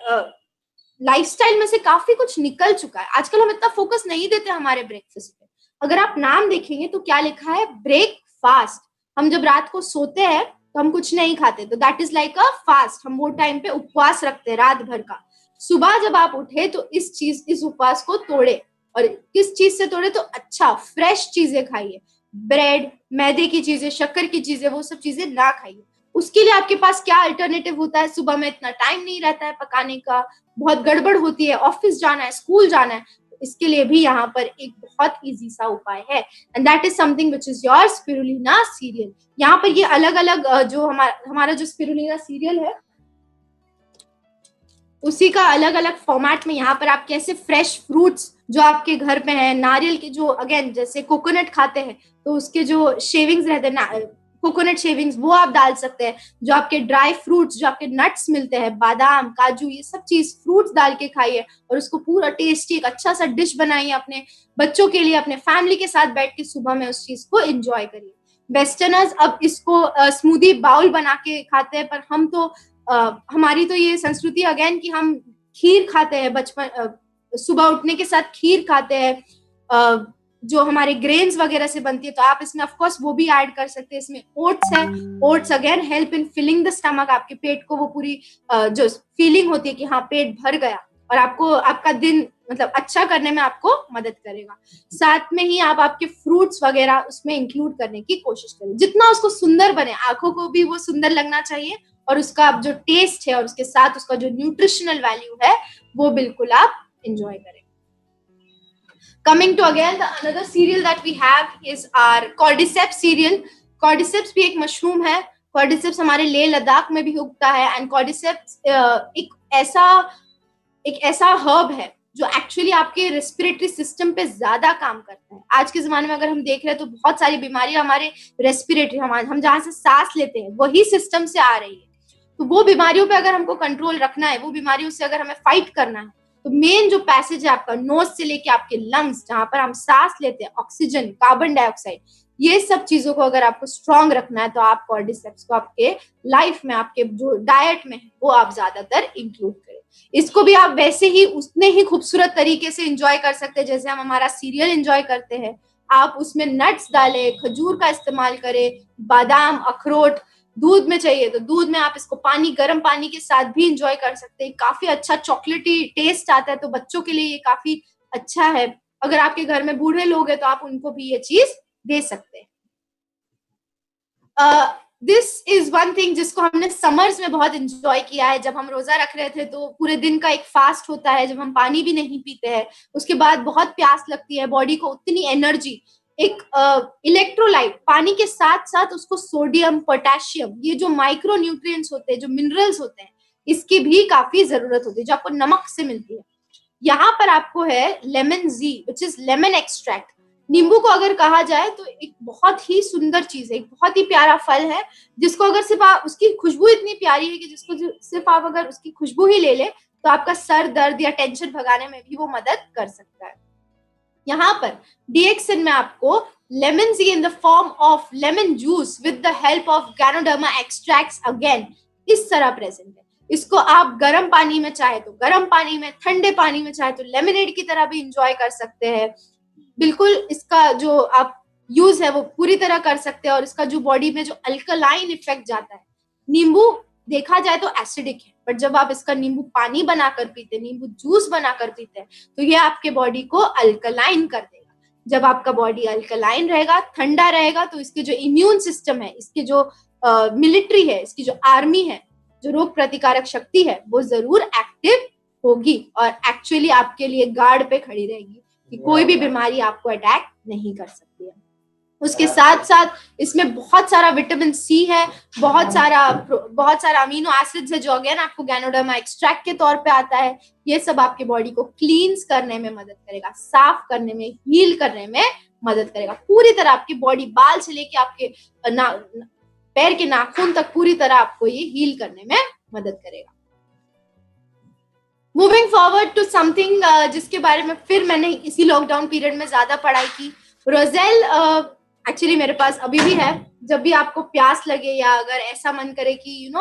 लाइफस्टाइल में से काफी कुछ निकल चुका है। आजकल हम इतना फोकस नहीं देते हमारे ब्रेकफास्ट पे। अगर आप नाम देखेंगे तो क्या लिखा है? ब्रेकफास्ट। हम जब रात को सोते हैं तो हम कुछ नहीं खाते, तो that is like a fast. हम वो टाइम पे उपवास रखते हैं रात भर का। सुबह जब आप उठे तो इस उपवास को तोड़े, और किस चीज से तोड़े? तो अच्छा फ्रेश चीजें खाइए, ब्रेड, मैदे की चीजें, शक्कर की चीजें, वो सब चीजें ना खाइए। उसके लिए आपके पास क्या अल्टरनेटिव होता है? सुबह में इतना टाइम नहीं रहता है पकाने का, बहुत गड़बड़ होती है, ऑफिस जाना है, स्कूल जाना है, तो इसके लिए भी यहाँ पर एक बहुत इजी सा उपाय है, and that is something which is your spirulina serial. यहाँ पर ये अलग अलग जो हमारा जो स्पिरुलिना सीरियल है उसी का अलग अलग फॉर्मेट में यहाँ पर आप कैसे फ्रेश फ्रूट्स जो आपके घर पे हैं, नारियल के जो अगेन जैसे कोकोनट खाते हैं तो उसके जो शेविंग्स रहते हैं, कोकोनट शेविंग्स वो आप डाल सकते हैं। जो आपके ड्राई फ्रूट्स, जो आपके नट्स मिलते हैं, बादाम, काजू, ये सब चीज फ्रूट्स डाल के खाइए और उसको पूरा टेस्टी एक अच्छा सा डिश बनाइए अपने बच्चों के लिए, अपने फैमिली के साथ बैठ के सुबह में उस चीज को एंजॉय करिए। वेस्टर्नर्स अब इसको स्मूदी बाउल बना के खाते हैं, पर हम तो हमारी तो ये संस्कृति अगेन कि हम खीर खाते हैं बचपन, सुबह उठने के साथ खीर खाते हैं जो हमारे ग्रेन्स वगैरह से बनती है, तो आप इसमें ऑफ कोर्स वो भी ऐड कर सकते हैं। इसमें ओट्स है, oats again help in filling the stomach, आपके पेट को वो पूरी जो फीलिंग होती है कि हाँ पेट भर गया, और आपको आपका दिन मतलब अच्छा करने में आपको मदद करेगा। साथ में ही आप आपके फ्रूट्स वगैरह उसमें इंक्लूड करने की कोशिश करें, जितना उसको सुंदर बने, आंखों को भी वो सुंदर लगना चाहिए, और उसका जो टेस्ट है और उसके साथ उसका जो न्यूट्रिशनल वैल्यू है वो बिल्कुल आप एंजॉय करें। Coming to again the another cereal that we have is our cordyceps cereal. Cordyceps भी एक मशरूम है। Cordyceps हमारे लेह लद्दाख में भी उगता है, एंड Cordyceps एक ऐसा हर्ब है जो एक्चुअली आपके रेस्पिरेटरी सिस्टम पे ज्यादा काम करता है। आज के जमाने में अगर हम देख रहे हैं तो बहुत सारी बीमारियां हमारे रेस्पिरेटरी, हम जहाँ से सांस लेते हैं वही सिस्टम से आ रही है। तो वो बीमारियों पे अगर हमको कंट्रोल रखना है, वो बीमारियों से अगर हमें फाइट करना है, तो मेन जो पैसेज है आपका नोज से लेके आपके लंग्स, जहां पर हम सांस लेते हैं, ऑक्सीजन, कार्बन डाइऑक्साइड, ये सब चीजों को अगर आपको स्ट्रॉन्ग रखना है तो आप कॉर्डिसेप्स को आपके लाइफ में, आपके जो डाइट में है वो आप ज्यादातर इंक्लूड करें। इसको भी आप वैसे ही उतने ही खूबसूरत तरीके से एंजॉय कर सकते हैं जैसे हम हमारा सीरियल एंजॉय करते हैं। आप उसमें नट्स डालें, खजूर का इस्तेमाल करें, बादाम, अखरोट, दूध में चाहिए तो दूध में आप इसको गर्म पानी के साथ भी इंजॉय कर सकते हैं। काफी अच्छा चॉकलेटी टेस्ट आता है, तो बच्चों के लिए ये काफी अच्छा है। अगर आपके घर में बूढ़े लोग हैं तो आप उनको भी ये चीज दे सकते हैं। दिस इज वन थिंग जिसको हमने समर्स में बहुत एंजॉय किया है। जब हम रोजा रख रहे थे तो पूरे दिन का एक फास्ट होता है, जब हम पानी भी नहीं पीते हैं, उसके बाद बहुत प्यास लगती है, बॉडी को उतनी एनर्जी, एक इलेक्ट्रोलाइट, पानी के साथ साथ उसको सोडियम, पोटेशियम, ये जो माइक्रो न्यूट्रिएंट्स होते हैं, जो मिनरल्स होते हैं, इसकी भी काफी जरूरत होती है जो आपको नमक से मिलती है। यहाँ पर आपको है Lemonzhi, which is lemon extract. नींबू को अगर कहा जाए तो एक बहुत ही सुंदर चीज है, एक बहुत ही प्यारा फल है, जिसको अगर सिर्फ आप, उसकी खुशबू इतनी प्यारी है कि जिसको सिर्फ आप अगर उसकी खुशबू ही ले ले तो आपका सर दर्द या टेंशन भगाने में भी वो मदद कर सकता है। यहाँ पर डीएक्सिन में आपको Lemonzhi in the form of lemon juice with the help of ganoderma extracts again इस तरह प्रेजेंट है। इसको आप गर्म पानी में चाहे तो गर्म पानी में, ठंडे पानी में चाहे तो लेमनेड की तरह भी इंजॉय कर सकते हैं। बिल्कुल इसका जो आप यूज है वो पूरी तरह कर सकते हैं, और इसका जो बॉडी में जो अल्कलाइन इफेक्ट जाता है, नींबू देखा जाए तो एसिडिक है, बट जब आप इसका नींबू पानी बनाकर पीते, नींबू जूस बनाकर पीते हैं, तो ये आपके बॉडी को अल्कलाइन कर देगा। जब आपका बॉडी अल्कलाइन रहेगा, ठंडा रहेगा, तो इसके जो इम्यून सिस्टम है, इसके जो मिलिट्री है, इसकी जो आर्मी है, जो रोग प्रतिकारक शक्ति है, वो जरूर एक्टिव होगी और एक्चुअली आपके लिए गार्ड पे खड़ी रहेगी कि कोई भी बीमारी आपको अटैक नहीं कर सकती है। उसके साथ साथ इसमें बहुत सारा विटामिन सी है, बहुत सारा अमीनो एसिड्स है, जो अगेन आपको गैनोडर्मा एक्सट्रैक्ट के तौर पे आता है। ये सब आपके बॉडी को क्लींस करने में मदद करेगा, साफ करने में, हील करने में मदद करेगा। पूरी तरह आपकी बॉडी, बाल से लेके आपके पैर के नाखून तक, पूरी तरह आपको ये हील करने में मदद करेगा। मूविंग फॉरवर्ड टू समथिंग जिसके बारे में फिर मैंने इसी लॉकडाउन पीरियड में ज्यादा पढ़ाई की, रोजेल एक्चुअली मेरे पास अभी भी है। जब भी आपको प्यास लगे या अगर ऐसा मन करे कि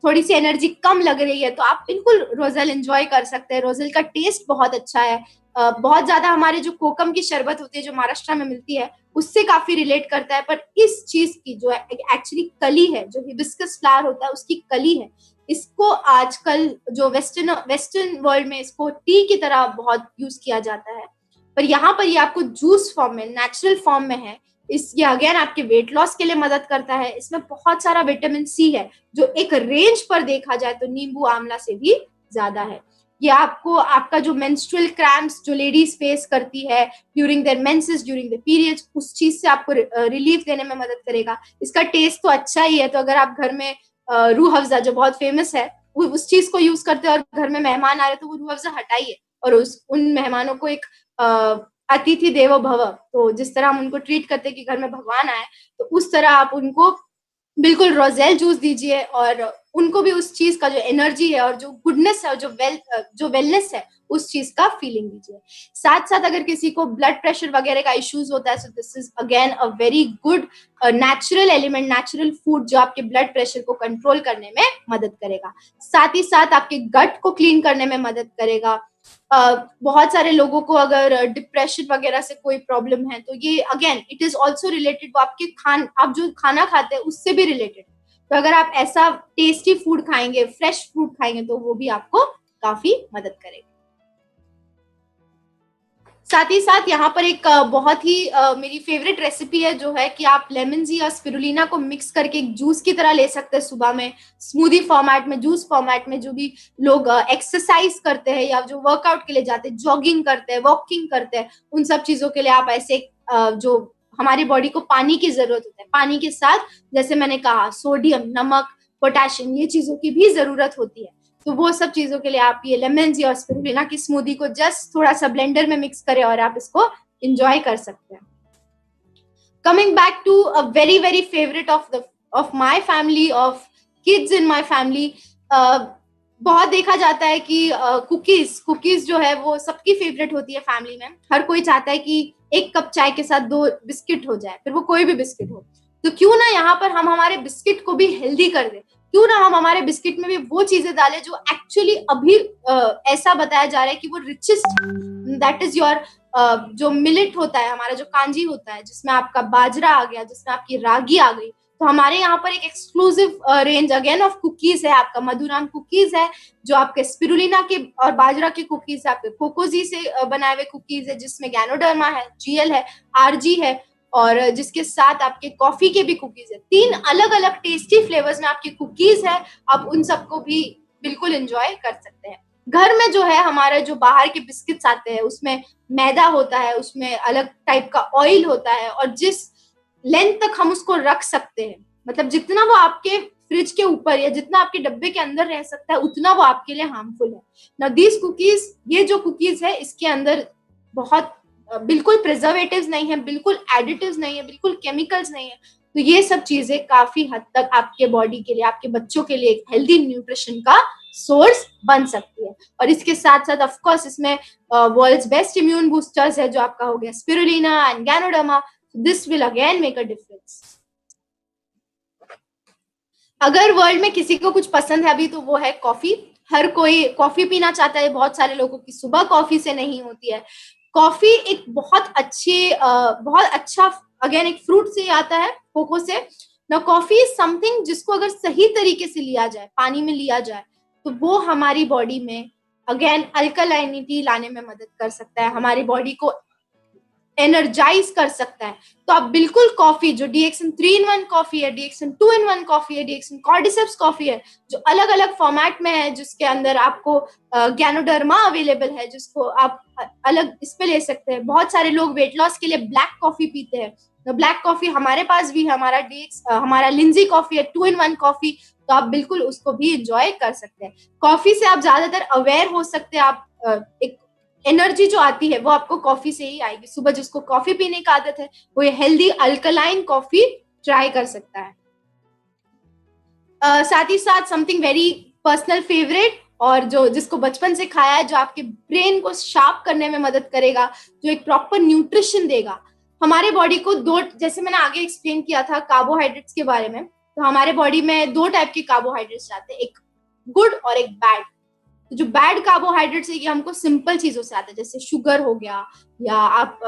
थोड़ी सी एनर्जी कम लग रही है, तो आप बिल्कुल रोजेल एंजॉय कर सकते हैं। रोजेल का टेस्ट बहुत अच्छा है, बहुत ज्यादा हमारे जो कोकम की शरबत होती है जो महाराष्ट्र में मिलती है उससे काफी रिलेट करता है। पर इस चीज की जो एक्चुअली कली है, जो हिबिस्कस फ्लावर होता है उसकी कली है, इसको आजकल जो वेस्टर्न वर्ल्ड में इसको टी की तरह बहुत यूज किया जाता है, पर यहाँ पर ये आपको जूस फॉर्म में, नेचुरल फॉर्म में है। ये अगेन आपके वेट लॉस के लिए मदद करता है। इसमें बहुत सारा विटामिन सी है जो एक रेंज पर देखा जाए तो नींबू आंवला से भी ज्यादा है। ये आपको आपका जो मेंस्ट्रुअल क्रैम्प्स जो लेडीज फेस करती है during their menses, during the periods, उस चीज से आपको रिलीफ देने में मदद करेगा। इसका टेस्ट तो अच्छा ही है, तो अगर आप घर में रूह अफ़ज़ा जो बहुत फेमस है उस चीज को यूज करते हैं और घर में मेहमान आ रहे तो वो रूह अफ़ज़ा हटाइए और उन मेहमानों को एक अतिथि देवो भव, तो जिस तरह हम उनको ट्रीट करते हैं कि घर में भगवान आए, तो उस तरह आप उनको बिल्कुल रोजेल जूस दीजिए और उनको भी उस चीज का जो एनर्जी है और जो गुडनेस है और जो वेलनेस है उस चीज का फीलिंग दीजिए। साथ साथ अगर किसी को ब्लड प्रेशर वगैरह का इश्यूज होता है, so this is again a very good natural element, natural food जो आपके ब्लड प्रेशर को कंट्रोल करने में मदद करेगा। साथ ही साथ आपके गट को क्लीन करने में मदद करेगा। बहुत सारे लोगों को अगर डिप्रेशन वगैरह से कोई प्रॉब्लम है, तो ये again it is also related, वो आपके आप जो खाना खाते हैं उससे भी रिलेटेड। तो अगर आप ऐसा टेस्टी फूड खाएंगे, फ्रेश फ्रूट खाएंगे, तो वो भी आपको काफी मदद करेगा। साथ ही साथ यहाँ पर एक बहुत ही मेरी फेवरेट रेसिपी है, जो है कि आप लेमन जी या स्पिरुलिना को मिक्स करके एक जूस की तरह ले सकते हैं सुबह में, स्मूदी फॉर्मेट में, जूस फॉर्मेट में। जो भी लोग एक्सरसाइज करते हैं या जो वर्कआउट के लिए जाते हैं, जॉगिंग करते हैं, वॉकिंग करते हैं, उन सब चीजों के लिए आप ऐसे जो हमारी बॉडी को पानी की जरूरत होती है, पानी के साथ जैसे मैंने कहा सोडियम, नमक, पोटेशियम, ये चीजों की भी जरूरत होती है। तो वो सब चीजों के लिए आप ये लेमन जी और स्पिरुलिना की स्मूदी को जस्ट थोड़ा सा ब्लेंडर में मिक्स करें और आप इसको एंजॉय कर सकते हैं। Coming back to a very very favourite of my family, of kids in my family, बहुत देखा जाता है कि कुकीज जो है वो सबकी फेवरेट होती है फैमिली में। हर कोई चाहता है कि एक कप चाय के साथ 2 बिस्किट हो जाए, फिर वो कोई भी बिस्किट हो। तो क्यों ना यहाँ पर हम हमारे बिस्किट को भी हेल्दी कर दें, क्यों ना हम हमारे बिस्किट में भी वो चीजें डालें जो एक्चुअली अभी ऐसा बताया जा रहा है कि वो रिचेस्ट, दैट इज योर जो मिलेट होता है, हमारा जो कांजी होता है, जिसमें आपका बाजरा आ गया, जिसमें आपकी रागी आ गई। तो हमारे यहाँ पर एक exclusive range again of cookies है, आपका मधुराम कुकीज है, जो आपके स्पिरुलिना के और बाजरा के कुकीज है, आपके कोकोजी से बनाए हुए कुकीज है, जिसमें गैनोडर्मा है, जीएल है, आरजी है, और जिसके साथ आपके कॉफी के भी कुकीज है। 3 अलग अलग टेस्टी फ्लेवर्स में आपकी कुकीज है, आप उन सबको भी बिल्कुल एंजॉय कर सकते हैं। घर में जो है हमारे जो बाहर के बिस्किट्स आते हैं, उसमें मैदा होता है, उसमें अलग टाइप का ऑयल होता है, और जिस लेंथ तक हम उसको रख सकते हैं, मतलब जितना वो आपके फ्रिज के ऊपर या जितना आपके डब्बे के अंदर रह सकता है, उतना वो आपके लिए हार्मफुल है। नाउ दीज कुकीज, ये जो कुकीज है, इसके अंदर बहुत बिल्कुल प्रिजर्वेटिव्स नहीं है, बिल्कुल एडिटिव्स नहीं है, बिल्कुल केमिकल्स नहीं है। तो ये सब चीजें काफी हद तक आपके बॉडी के लिए, आपके बच्चों के लिए एक हेल्दी न्यूट्रिशन का सोर्स बन सकती है। और इसके साथ साथ ऑफ कोर्स इसमें वर्ल्ड्स बेस्ट इम्यून बूस्टर्स है, जो आपका हो गया spirulina and ganoderma. This will again make a difference. अगर वर्ल्ड में किसी को कुछ पसंद है अभी, तो वो है कॉफी। हर कोई कॉफी पीना चाहता है। बहुत सारे लोगों की सुबह कॉफी से नहीं होती है। कॉफी एक बहुत अच्छा अगेन एक फ्रूट से आता है, कोको से। ना कॉफी इज समथिंग जिसको अगर सही तरीके से लिया जाए, पानी में लिया जाए, तो वो हमारी बॉडी में अगेन अल्कलाइनिटी लाने में मदद कर सकता है, हमारी बॉडी को एनर्जाइज कर सकता है। तो आप बिल्कुल कॉफी, जो DXN 3-in-1 कॉफी है, DXN 2-in-1 कॉफी है, DXN कॉर्डिसेप्स कॉफी है, जो अलग अलग फॉर्मेट में है, जिसके अंदर आपको गैनोडर्मा अवेलेबल है, जिसको आप अलग इस पे ले सकते हैं। बहुत सारे लोग वेट लॉस के लिए ब्लैक कॉफी पीते हैं, तो ब्लैक कॉफी हमारे पास भी है, हमारा लिंजी कॉफी है, 2-in-1 कॉफी, तो आप बिल्कुल उसको भी इंजॉय कर सकते हैं। कॉफी से आप ज्यादातर अवेयर हो सकते हैं। आप एक एनर्जी जो आती है वो आपको कॉफी से ही आएगी। सुबह जिसको कॉफी पीने की आदत है, वो ये हेल्दी अल्कलाइन कॉफी ट्राई कर सकता है। साथ ही साथ समथिंग वेरी पर्सनल फेवरेट, और जो जिसको बचपन से खाया है, जो आपके ब्रेन को शार्प करने में मदद करेगा, जो एक प्रॉपर न्यूट्रिशन देगा हमारे बॉडी को। जैसे मैंने आगे एक्सप्लेन किया था कार्बोहाइड्रेट्स के बारे में, तो हमारे बॉडी में 2 टाइप के कार्बोहाइड्रेट्स आते हैं, एक गुड और एक बैड। तो जो बैड कार्बोहाइड्रेट्स है, ये हमको सिंपल चीजों से आते हैं, जैसे शुगर हो गया, या आप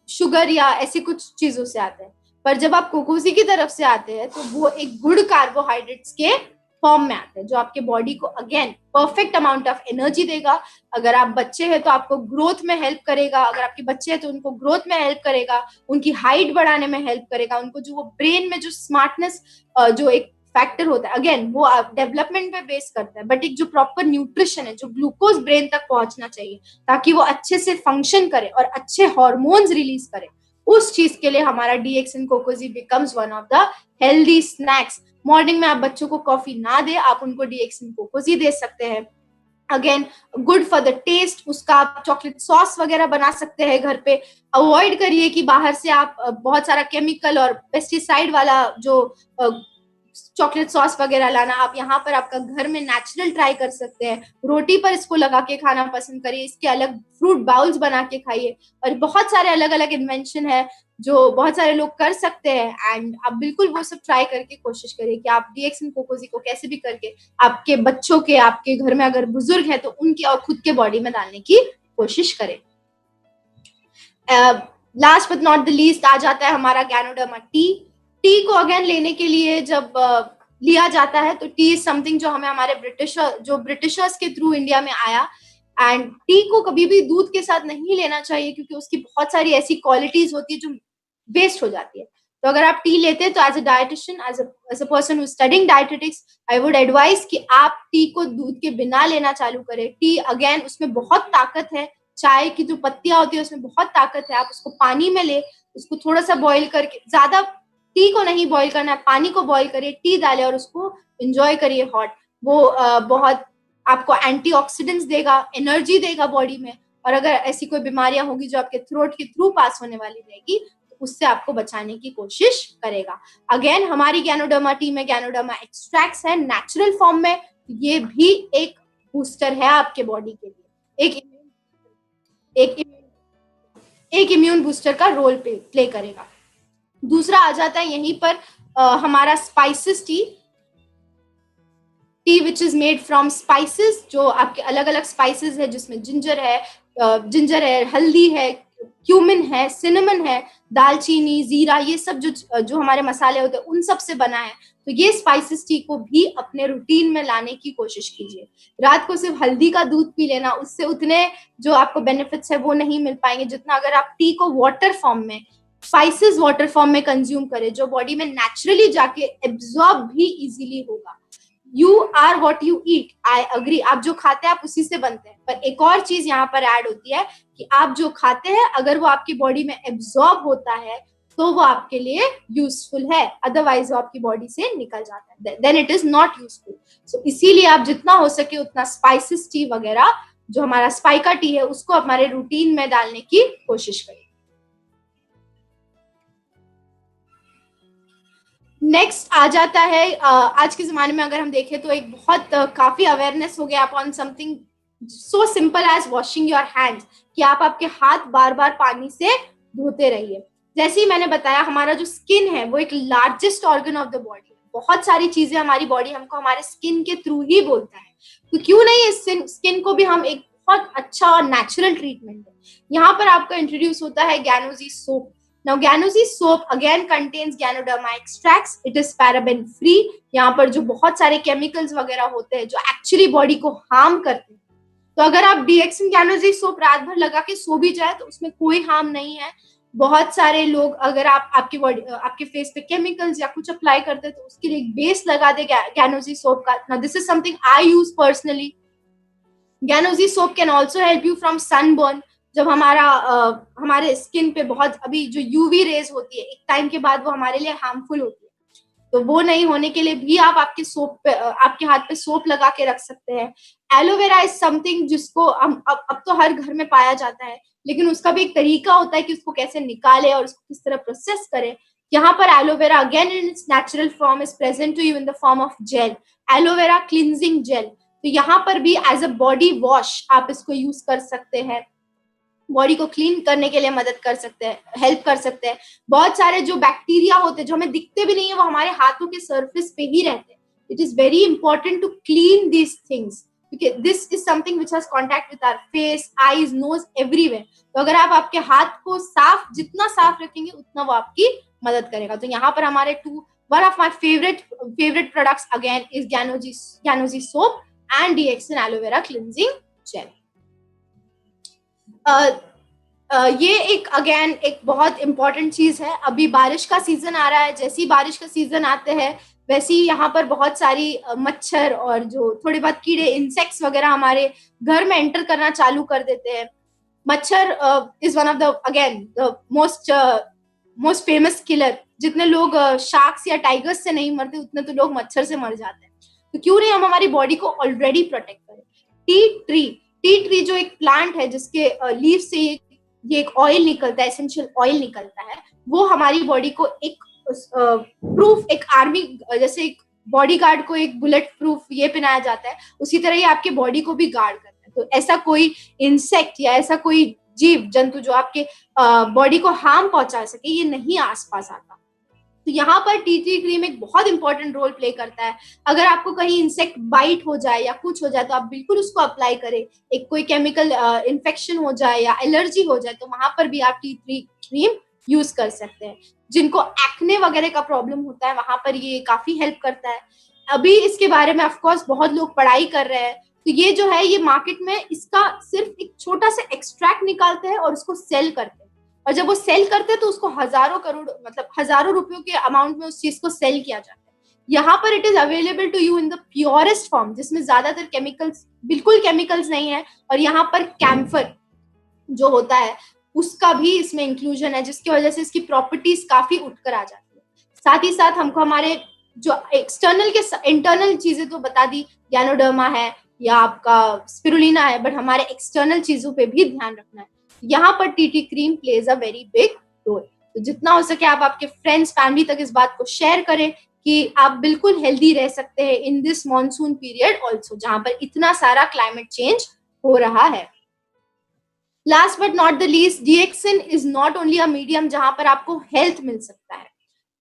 शुगर या ऐसी कुछ चीजों से आते हैं। पर जब आप कोकोसी की तरफ से आते हैं, तो वो एक गुड कार्बोहाइड्रेट्स के फॉर्म में आते हैं, जो आपके बॉडी को again perfect amount of energy देगा। अगर आप बच्चे हैं तो आपको ग्रोथ में हेल्प करेगा, अगर आपके बच्चे हैं तो उनको ग्रोथ में हेल्प करेगा, उनकी हाइट बढ़ाने में हेल्प करेगा, उनको जो वो ब्रेन में जो स्मार्टनेस जो एक फैक्टर होता है, अगेन वो डेवलपमेंट पे बेस करता है, बट एक जो प्रॉपर न्यूट्रिशन है, जो ग्लूकोज ब्रेन तक पहुंचना चाहिए ताकि वो अच्छे से फंक्शन करे और अच्छे हार्मोन्स रिलीज करे, उस चीज के लिए हमारा DXN Cocozhi becomes one of the healthy snacks. Morning में आप बच्चों को कॉफी ना दे, आप उनको DXN कोकोजी दे सकते हैं। Again good for the taste, उसका आप चॉकलेट सॉस वगैरह बना सकते हैं घर पे। अवॉइड करिए कि बाहर से आप बहुत सारा केमिकल और पेस्टिसाइड वाला जो चॉकलेट सॉस वगैरह लाना। आप यहाँ पर आपका घर में नेचुरल ट्राई कर सकते हैं, रोटी पर इसको लगा के खाना पसंद करिए, इसके अलग फ्रूट बाउल्स बना के खाइए, और बहुत सारे अलग अलग इन्वेंशन है जो बहुत सारे लोग कर सकते हैं। एंड आप बिल्कुल वो सब ट्राई करके कोशिश करिए कि आप डीएक्सन कोकोजी को कैसे भी करके आपके बच्चों के, आपके घर में अगर बुजुर्ग है तो उनके और खुद के बॉडी में डालने की कोशिश करें। Last but not the least आ जाता है हमारा गैनोडर्मा टी। टी को अगेन लेने के लिए जब लिया जाता है तो टी इज समथिंग जो हमें हमारे ब्रिटिशर्स के थ्रू इंडिया में आया। एंड टी को कभी भी दूध के साथ नहीं लेना चाहिए क्योंकि उसकी बहुत सारी ऐसी क्वालिटीज होती है जो वेस्ट हो जाती है। तो अगर आप टी लेते हैं तो as a dietitian, as a person who studying dietetics, I would advise कि आप टी को दूध के बिना लेना चालू करें। टी अगेन उसमें बहुत ताकत है, चाय की जो पत्तियां होती है उसमें बहुत ताकत है। आप उसको पानी में ले, उसको थोड़ा सा बॉईल करके, ज्यादा टी को नहीं बॉईल करना है, पानी को बॉईल करिए, टी डाले और उसको एंजॉय करिए हॉट। वो बहुत आपको एंटीऑक्सीडेंट्स देगा, एनर्जी देगा बॉडी में, और अगर ऐसी कोई बीमारियां होगी जो आपके थ्रोट के थ्रू पास होने वाली रहेगी तो उससे आपको बचाने की कोशिश करेगा। अगेन हमारी गैनोडर्मा टी में गैनोडर्मा एक्सट्रैक्ट्स है नेचुरल फॉर्म में, ये भी एक बूस्टर है आपके बॉडी के लिए, एक इम्यून बूस्टर का रोल प्ले करेगा। दूसरा आ जाता है यहीं पर हमारा spices T which is made from spices, जो आपके अलग अलग स्पाइसेस है जिसमें जिंजर है, हल्दी है, क्यूमिन है, सिनेमन है, दालचीनी, जीरा, ये सब जो हमारे मसाले होते हैं उन सब से बना है। तो ये स्पाइसेस टी को भी अपने रूटीन में लाने की कोशिश कीजिए। रात को सिर्फ हल्दी का दूध पी लेना, उससे उतने जो आपको बेनिफिट्स है वो नहीं मिल पाएंगे जितना अगर आप टी को वाटर फॉर्म में, स्पाइसेस वाटर फॉर्म में कंज्यूम करें, जो बॉडी में नेचुरली जाके एब्जॉर्ब भी इजीली होगा। You are what you eat, I agree, आप जो खाते हैं आप उसी से बनते हैं। पर एक और चीज यहाँ पर ऐड होती है कि आप जो खाते हैं अगर वो आपकी बॉडी में एब्जॉर्ब होता है तो वो आपके लिए यूजफुल है, अदरवाइज वो आपकी बॉडी से निकल जाता है, then it is not useful. So इसीलिए आप जितना हो सके उतना स्पाइसेस टी वगैरह, जो हमारा स्पाइका टी है, उसको हमारे रूटीन में डालने की कोशिश करें। नेक्स्ट आ जाता है आज के जमाने में अगर हम देखें तो एक बहुत काफी अवेयरनेस हो गया upon something so simple as washing your hands, कि आप आपके हाथ बार बार पानी से धोते रहिए। जैसे ही मैंने बताया हमारा जो स्किन है वो एक largest organ of the body है, बहुत सारी चीजें हमारी बॉडी हमको हमारे स्किन के थ्रू ही बोलता है, तो क्यों नहीं इस स्किन को भी हम एक बहुत अच्छा और नेचुरल ट्रीटमेंट है। यहाँ पर आपका इंट्रोड्यूस होता है गैनोजी soap. Now Ganozy soap again contains Ganoderma extracts. It is paraben free. यहाँ पर जो बहुत सारे केमिकल्स वगैरह होते हैं जो एक्चुअली बॉडी को हार्म करते हैं, तो अगर आप डीएक्सन गैनोजी सोप रात भर लगा के सो भी जाए तो उसमें कोई हार्म नहीं है। बहुत सारे लोग अगर आप आपके फेस पे केमिकल्स या कुछ अप्लाई करते हैं तो उसके लिए एक बेस लगा दे गैनोजी सोप का। Now this is something I use personally. Ganozy soap can also help you from sunburn. जब हमारे स्किन पे बहुत अभी जो यूवी रेज होती है एक टाइम के बाद वो हमारे लिए हार्मफुल होती है, तो वो नहीं होने के लिए भी आप आपके हाथ पे सोप लगा के रख सकते हैं। एलोवेरा इज समथिंग जिसको हम अब तो हर घर में पाया जाता है, लेकिन उसका भी एक तरीका होता है कि उसको कैसे निकाले और उसको किस तरह प्रोसेस करें। यहाँ पर aloe vera again in its natural form is present to you in the form of gel, aloe vera cleansing gel. तो यहाँ पर भी एज अ बॉडी वॉश आप इसको यूज कर सकते हैं, बॉडी को क्लीन करने के लिए मदद कर सकते हैं, हेल्प कर सकते हैं। बहुत सारे जो बैक्टीरिया होते हैं जो हमें दिखते भी नहीं है वो हमारे हाथों के सरफेस पे ही रहते हैं। It is very important to clean these things क्योंकि this is something which has contact with our face, eyes, nose, everywhere. तो अगर आप आपके हाथ को जितना साफ रखेंगे उतना वो आपकी मदद करेगा। तो यहाँ पर हमारे one of my favorite products again is Ganozy soap and DXN aloe vera cleansing gel. ये एक बहुत इंपॉर्टेंट चीज है। अभी बारिश का सीजन आ रहा है, जैसे ही बारिश का सीजन आते हैं वैसे ही यहाँ पर बहुत सारी मच्छर और जो थोड़े बहुत कीड़े, इंसेक्ट्स वगैरह हमारे घर में एंटर करना चालू कर देते हैं। मच्छर is one of the most famous killer. जितने लोग शार्क्स या टाइगर्स से नहीं मरते उतने तो लोग मच्छर से मर जाते हैं। तो क्यों नहीं हम हमारी बॉडी को ऑलरेडी प्रोटेक्ट करें। टी ट्री जो एक प्लांट है जिसके लीफ से ये एक ऑयल निकलता है, एसेंशियल ऑयल निकलता है, वो हमारी बॉडी को एक प्रूफ, एक आर्मी जैसे एक बॉडी गार्ड को एक बुलेट प्रूफ ये पहनाया जाता है, उसी तरह ये आपके बॉडी को भी गार्ड करता है। तो ऐसा कोई इंसेक्ट या ऐसा कोई जीव जंतु जो आपके बॉडी को हार्म पहुंचा सके, ये नहीं आसपास आता। तो यहाँ पर टी ट्री क्रीम एक बहुत इंपॉर्टेंट रोल प्ले करता है। अगर आपको कहीं इंसेक्ट बाइट हो जाए या कुछ हो जाए तो आप बिल्कुल उसको अप्लाई करें। एक कोई केमिकल इन्फेक्शन हो जाए या एलर्जी हो जाए तो वहां पर भी आप टी ट्री क्रीम यूज कर सकते हैं। जिनको एक्ने वगैरह का प्रॉब्लम होता है वहां पर ये काफी हेल्प करता है। अभी इसके बारे में ऑफकोर्स बहुत लोग पढ़ाई कर रहे हैं। तो ये जो है ये मार्केट में इसका सिर्फ एक छोटा सा एक्सट्रैक्ट निकालते हैं और उसको सेल करते हैं, और जब वो सेल करते हैं तो उसको हजारों करोड़ मतलब हजारों रुपयों के अमाउंट में उस चीज को सेल किया जाता है। यहाँ पर it is available to you in the purest form, जिसमें ज्यादातर केमिकल्स, बिल्कुल केमिकल्स नहीं है। और यहाँ पर कैम्फर जो होता है उसका भी इसमें इंक्लूजन है, जिसकी वजह से इसकी प्रॉपर्टीज काफी उठकर आ जाती है। साथ ही साथ हमको हमारे जो एक्सटर्नल के इंटरनल चीजें तो बता दी, गैनोडर्मा है या आपका स्पिरुलिना है, बट हमारे एक्सटर्नल चीजों पे भी ध्यान रखना है। यहाँ पर TT cream plays a very big role. तो जितना हो सके आप आपके फ्रेंड्स, फैमिली तक इस बात को शेयर करें कि आप बिल्कुल हेल्दी रह सकते हैं in this monsoon period also, जहां पर इतना सारा क्लाइमेट चेंज हो रहा है। Last but not the least, DXN is not only a medium जहां पर आपको हेल्थ मिल सकता है,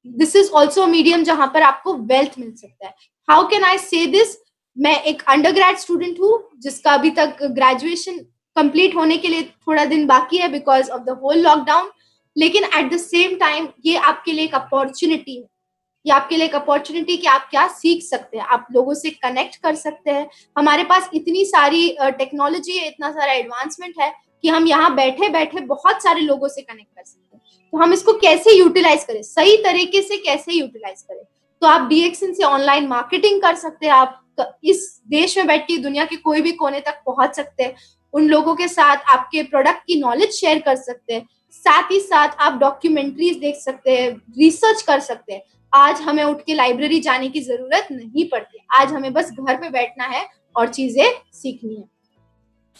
दिस इज ऑल्सो मीडियम जहां पर आपको वेल्थ मिल सकता है। हाउ कैन आई से दिस? मैं एक अंडरग्रेड स्टूडेंट हूँ जिसका अभी तक ग्रेजुएशन कंप्लीट होने के लिए थोड़ा दिन बाकी है because of the whole lockdown, लेकिन एट द सेम टाइम ये आपके लिए एक अपॉर्चुनिटी है। ये आपके लिए एक अपॉर्चुनिटी कि आप क्या सीख सकते हैं, आप लोगों से कनेक्ट कर सकते हैं। हमारे पास इतनी सारी टेक्नोलॉजी है, इतना सारा एडवांसमेंट है कि हम यहाँ बैठे बैठे बहुत सारे लोगों से कनेक्ट कर सकते हैं। तो हम इसको कैसे यूटिलाइज करें, सही तरीके से कैसे यूटिलाइज करें? तो आप डीएक्सिन से ऑनलाइन मार्केटिंग कर सकते हैं। आप इस देश में बैठ के दुनिया के कोई भी कोने तक पहुंच सकते हैं। उन लोगों के साथ आपके प्रोडक्ट की नॉलेज शेयर कर सकते हैं। साथ ही साथ आप डॉक्यूमेंट्रीज देख सकते हैं, रिसर्च कर सकते हैं। आज हमें उठ के लाइब्रेरी जाने की जरूरत नहीं पड़ती, आज हमें बस घर पे बैठना है और चीजें सीखनी है।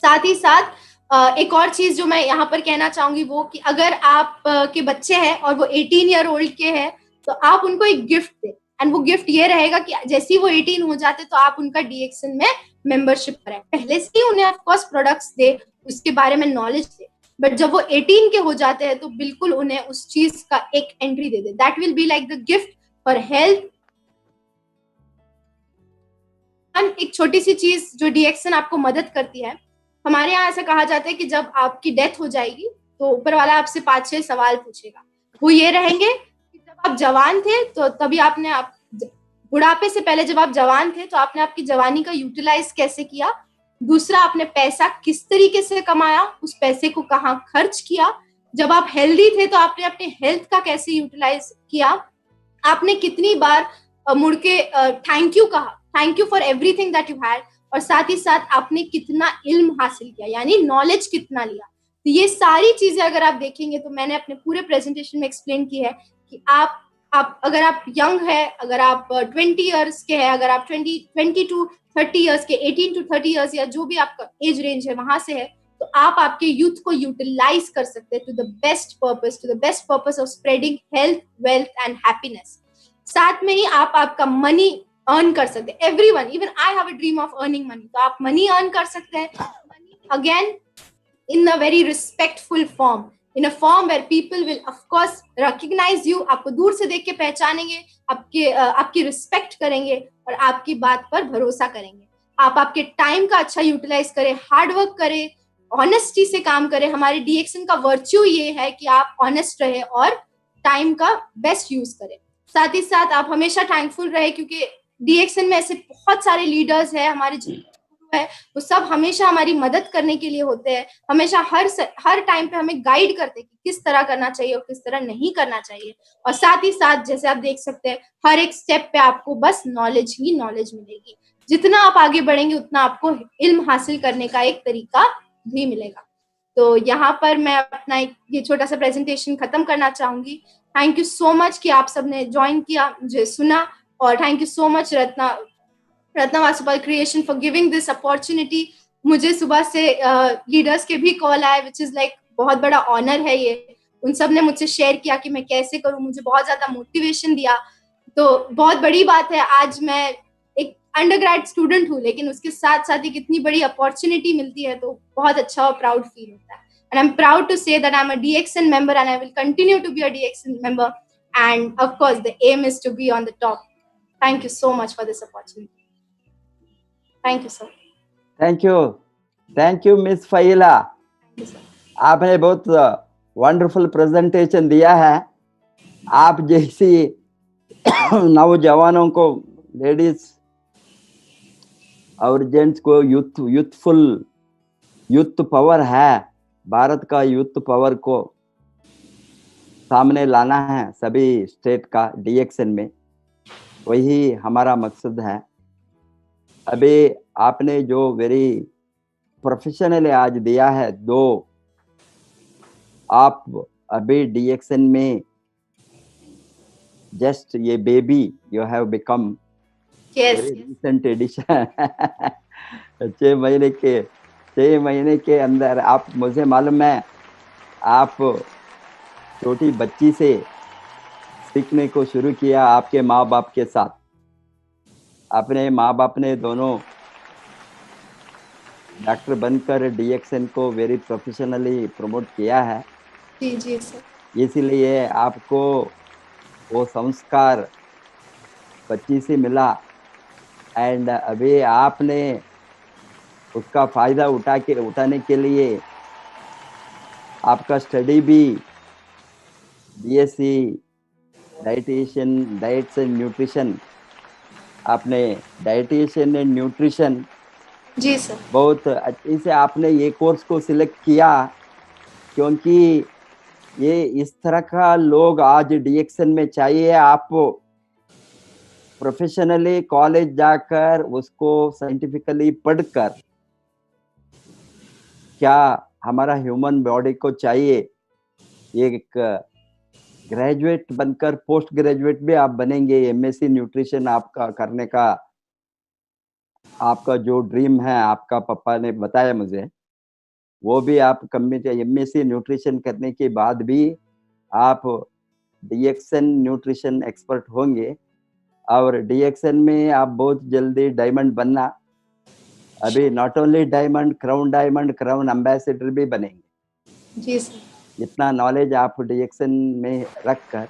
साथ ही साथ एक और चीज जो मैं यहाँ पर कहना चाहूंगी वो कि अगर आप के बच्चे हैं और वो 18 ईयर ओल्ड के हैं तो आप उनको एक गिफ्ट दें, एंड वो गिफ्ट ये रहेगा कि जैसे ही वो 18 हो जाते तो आप उनका डीएक्सिन में मेंबरशिप करें। पहले से ही उन्हें ऑफकोर्स प्रोडक्ट्स दे, उसके बारे में नॉलेज दे, बट जब वो 18 के हो जाते हैं तो बिल्कुल उन्हें उस चीज का एक entry they they. That will be like the gift for health. एक छोटी सी चीज जो डीएक्सिन आपको मदद करती है, हमारे यहाँ ऐसा कहा जाता है कि जब आपकी डेथ हो जाएगी तो ऊपर वाला आपसे 5-6 सवाल पूछेगा। वो ये रहेंगे कि जब आप जवान थे तो तभी आपने बुढ़ापे से पहले जब आप जवान थे तो आपने आपकी जवानी का यूटिलाइज कैसे किया। दूसरा, आपने पैसा किस तरीके से कमाया, उस पैसे को कहाँ खर्च किया। जब आप हेल्दी थे तो आपने अपने हेल्थ का कैसे यूटिलाइज किया। आपने कितनी बार मुड़ के थैंक यू कहा, thank you for everything that you had. और साथ ही साथ आपने कितना इल्म हासिल किया, यानी नॉलेज कितना लिया। तो ये सारी चीजें अगर आप देखेंगे तो मैंने अपने पूरे प्रेजेंटेशन में एक्सप्लेन की है कि आप अगर आप यंग है, अगर आप 20 इयर्स के हैं, अगर आप 20 to 30 इयर्स के, 18 to 30 इयर्स या जो भी आपका एज रेंज है वहां से है, तो आप आपके यूथ को यूटिलाइज कर सकते हैं to the best purpose of spreading health, wealth and happiness. साथ में ही आप आपका मनी अर्न कर सकते हैं। Everyone, even I have a dream of earning money, तो आप मनी अर्न कर सकते हैं। Money again in a very respectful form, in a form where people will of course recognize you, आपको दूर से देख के पहचानेंगे, आपकी रिस्पेक्ट करेंगे और आपकी बात पर भरोसा करेंगे। आप आपके टाइम का अच्छा यूटिलाइज करें, हार्ड वर्क करें, ऑनेस्टी से काम करें। हमारे डीएक्सिन का वर्च्यू ये है कि आप ऑनेस्ट रहे और टाइम का बेस्ट यूज करें। साथ ही साथ आप हमेशा थैंकफुल रहे, क्योंकि डीएक्सिन में ऐसे बहुत सारे लीडर्स हैं हमारे है, वो सब हमेशा हमारी मदद करने के लिए होते हैं। हमेशा हर टाइम पे हमें गाइड करते हैं कि किस तरह करना चाहिए और किस तरह नहीं करना चाहिए। और साथ ही साथ जैसे आप देख सकते हैं हर एक स्टेप पे आपको बस नॉलेज ही नॉलेज मिलेगी। जितना आप आगे बढ़ेंगे उतना आपको इल्म हासिल करने का एक तरीका भी मिलेगा। तो यहाँ पर मैं अपना ये छोटा सा प्रेजेंटेशन खत्म करना चाहूंगी। थैंक यू सो मच कि आप सबने ज्वाइन किया, मुझे सुना, और thank you so much Ratna Vasupal creation for giving this opportunity मुझे सुबह से लीडर्स के भी कॉल आए, विच इज लाइक बहुत बड़ा ऑनर है ये। उन सब ने मुझसे शेयर किया कि मैं कैसे करूं, मुझे बहुत ज्यादा मोटिवेशन दिया। तो बहुत बड़ी बात है, आज मैं एक अंडरग्रेड स्टूडेंट हूँ, लेकिन उसके साथ साथ एक इतनी बड़ी अपॉर्चुनिटी मिलती है, तो बहुत अच्छा और प्राउड फील होता है। And I'm proud to say that I'm a DXN member and I will continue to be a DXN member. And of course, the aim is to be on the top. Thank you so much for this opportunity. Thank you, sir. Thank you miss Fahila. Thank you, sir. आपने बहुत wonderful presentation दिया है। आप जैसी नौजवानों को, ladies और gents को यूथ पावर है, भारत का यूथ पावर को सामने लाना है सभी स्टेट का डीएक्सन में, वही हमारा मकसद है। अभी आपने जो वेरी प्रोफेशनली आज दिया है, दो आप अभी डीएक्सन में जस्ट ये baby you have become Yes. Recent addition. 6 महीने के अंदर आप, मुझे मालूम है आप छोटी बच्ची से सीखने को शुरू किया आपके माँ बाप के साथ। अपने माँ बाप ने दोनों डॉक्टर बनकर डीएक्सन को वेरी प्रोफेशनली प्रमोट किया है। जी जी सर। इसीलिए आपको वो संस्कार बच्ची से मिला एंड अभी आपने उसका फायदा उठाने के लिए आपका स्टडी भी बीएससी डाइट्स एंड न्यूट्रिशन, आपने डाइटिशियन एंड न्यूट्रिशन जी सर। बहुत अच्छे से आपने ये कोर्स को सिलेक्ट किया, क्योंकि ये इस तरह का लोग आज डीएक्सन में चाहिए। आप प्रोफेशनली कॉलेज जाकर उसको साइंटिफिकली पढ़कर, क्या हमारा ह्यूमन बॉडी को चाहिए, एक ग्रेजुएट बनकर पोस्ट ग्रेजुएट भी आप बनेंगे। एमएससी न्यूट्रिशन आपका करने का आपका जो ड्रीम है, आपका पापा ने बताया मुझे, वो भी आप एमएससी न्यूट्रिशन करने के बाद भी आप डीएक्सन न्यूट्रिशन एक्सपर्ट होंगे और डीएक्सन में आप बहुत जल्दी डायमंड बनना। अभी not only diamond, crown ambassador भी बनेंगे। जी सर। इतना नॉलेज आप डीएक्सन में रखकर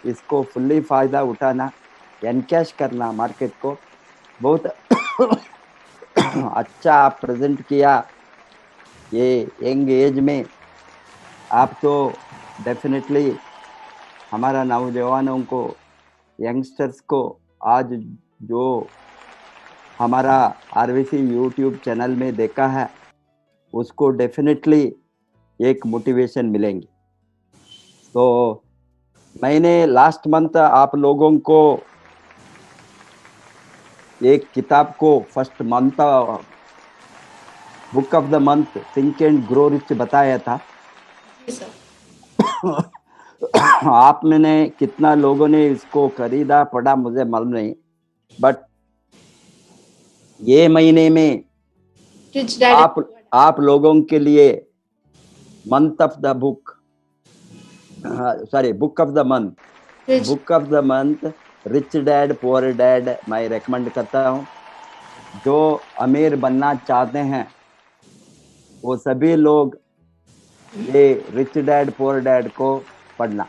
इसको फुल्ली फायदा उठाना, एनकैश करना मार्केट को। बहुत अच्छा आप प्रेजेंट किया ये यंग एज में। आप तो डेफिनेटली हमारा नौजवानों को, यंगस्टर्स को आज जो हमारा आरवीसी यूट्यूब चैनल में देखा है, उसको डेफिनेटली एक मोटिवेशन मिलेंगी। तो मैंने लास्ट मंथ आप लोगों को एक किताब को first month book of the month think and grow rich बताया था। आप मैंने कितना लोगों ने इसको खरीदा पढ़ा मुझे मालूम नहीं, बट ये महीने में आप लोगों के लिए month of the book of the month rich dad poor dad मैं रेकमेंड करता हूँ। जो अमीर बनना चाहते हैं वो सभी लोग ये रिच डैड पुअर डैड को पढ़ना।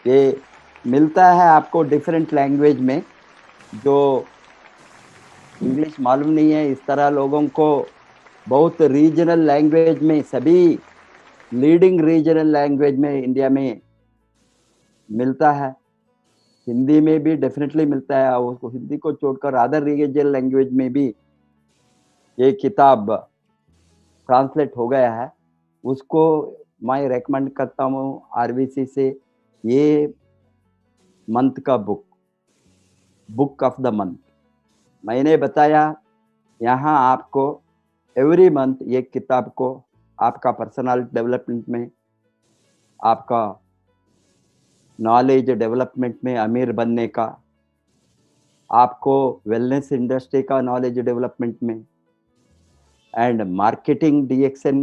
ये मिलता है आपको डिफरेंट लैंग्वेज में, जो इंग्लिश मालूम नहीं है इस तरह लोगों को बहुत रीजनल लैंग्वेज में, सभी लीडिंग रीजनल लैंग्वेज में इंडिया में मिलता है। हिंदी में भी डेफिनेटली मिलता है, उसको हिंदी को छोड़कर अदर रीजनल लैंग्वेज में भी ये किताब ट्रांसलेट हो गया है। उसको मैं रेकमेंड करता हूँ आरवीसी से। ये मंथ का बुक ऑफ द मंथ मैंने बताया। यहाँ आपको एवरी मंथ ये किताब को आपका पर्सनल डेवलपमेंट में, आपका नॉलेज डेवलपमेंट में, अमीर बनने का, आपको वेलनेस इंडस्ट्री का नॉलेज डेवलपमेंट में and marketing DXN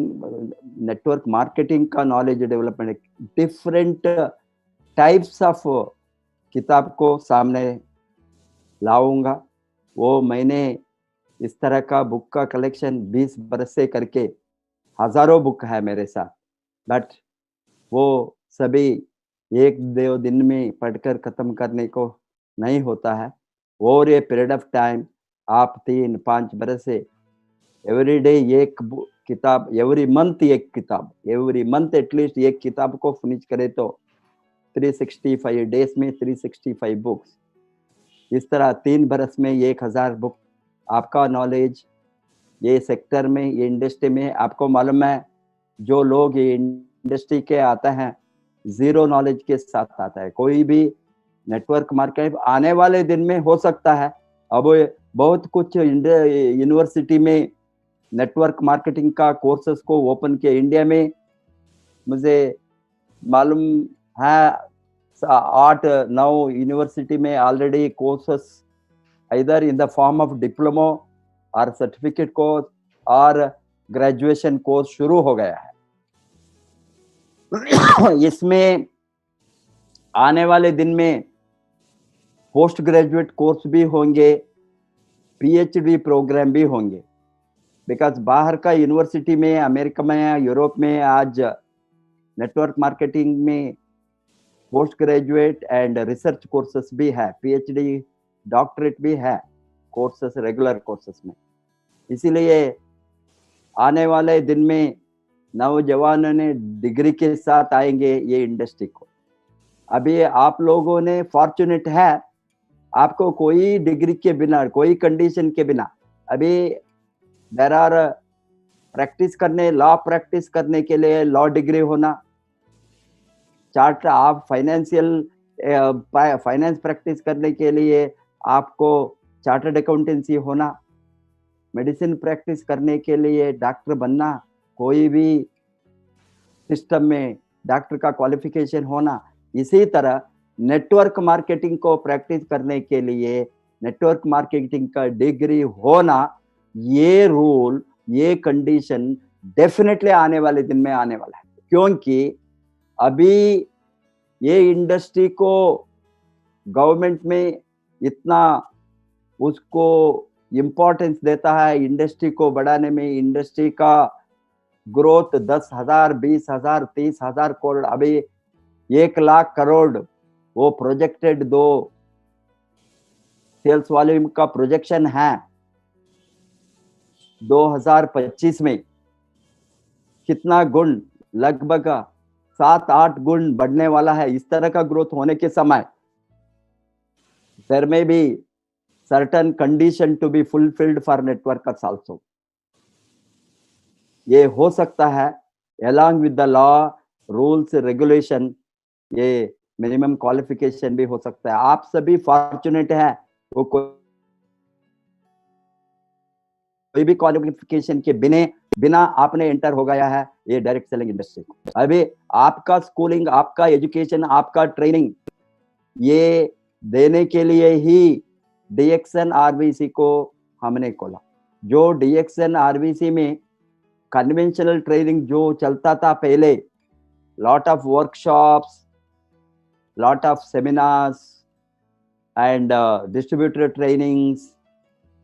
network marketing का knowledge development, different types of किताब को सामने लाऊंगा। वो मैंने इस तरह का बुक का कलेक्शन 20 बरस से करके हजारों बुक है मेरे साथ, बट वो सभी एक दो दिन में पढ़कर खत्म करने को नहीं होता है। और ये पीरियड ऑफ टाइम आप 3-5 बरस से एवरी डे एक किताब, एवरी मंथ एक किताब, एवरी मंथ एटलीस्ट एक किताब को फिनिश करे तो 365 डेज में 365 बुक्स, इस तरह 3 बरस में 1000 बुक। आपका नॉलेज ये सेक्टर में, ये इंडस्ट्री में, आपको मालूम है जो लोग ये इंडस्ट्री के आता हैं जीरो नॉलेज के साथ आता है। कोई भी नेटवर्क मार्केट आने वाले दिन में हो सकता है, अब बहुत कुछ यूनिवर्सिटी में नेटवर्क मार्केटिंग का कोर्सेस को ओपन किया इंडिया में, मुझे मालूम है 8-9 यूनिवर्सिटी में already courses either in the form of diploma or certificate course और ग्रेजुएशन कोर्स शुरू हो गया है। इसमें आने वाले दिन में पोस्ट ग्रेजुएट कोर्स भी होंगे, पीएचडी प्रोग्राम भी होंगे, बिकॉज बाहर का यूनिवर्सिटी में, अमेरिका में, यूरोप में आज नेटवर्क मार्केटिंग में post graduate and research courses भी है, पीएचडी डॉक्टरेट भी है कोर्सेस, रेगुलर कोर्सेस में। इसीलिए आने वाले दिन में नौजवानों ने डिग्री के साथ आएंगे ये इंडस्ट्री को। अभी आप लोगों ने फॉर्चुनेट है, आपको कोई डिग्री के बिना, कोई कंडीशन के बिना, अभी देयर आर प्रैक्टिस करने, लॉ प्रैक्टिस करने के लिए लॉ डिग्री होना, चार्ट आप फाइनेंस प्रैक्टिस करने के लिए आपको चार्टर्ड अकाउंटेंसी होना, मेडिसिन प्रैक्टिस करने के लिए डॉक्टर बनना, कोई भी सिस्टम में डॉक्टर का क्वालिफिकेशन होना। इसी तरह नेटवर्क मार्केटिंग को प्रैक्टिस करने के लिए नेटवर्क मार्केटिंग का डिग्री होना, ये रूल, ये कंडीशन डेफिनेटली आने वाले दिन में आने वाला है। क्योंकि अभी ये इंडस्ट्री को गवर्नमेंट में इतना उसको इम्पोर्टेंस देता है, इंडस्ट्री को बढ़ाने में, इंडस्ट्री का ग्रोथ 10,000, 20,000, 30,000 करोड़, अभी 1 लाख करोड़ वो प्रोजेक्टेड, 2 सेल्स वॉल्यूम का प्रोजेक्शन है 2025 में। कितना गुण, लगभग 7-8 गुण बढ़ने वाला है। इस तरह का ग्रोथ होने के समय there may be certain condition to be fulfilled for networkers also. ये हो सकता है along with the law, rules, regulation, ये minimum qualification भी हो सकता है। आप सभी फॉर्चुनेट है, वो कोई भी क्वालिफिकेशन के बिना आपने एंटर हो गया है ये डायरेक्ट सेलिंग इंडस्ट्री को। अभी आपका स्कूलिंग, आपका एजुकेशन, आपका ट्रेनिंग, ये देने के लिए ही डीएक्सएन आरबीसी को हमने खोला। जो डीएक्सएन आरबीसी में कन्वेंशनल ट्रेनिंग जो चलता था पहले, lot of workshops, lot of seminars and distributor trainings,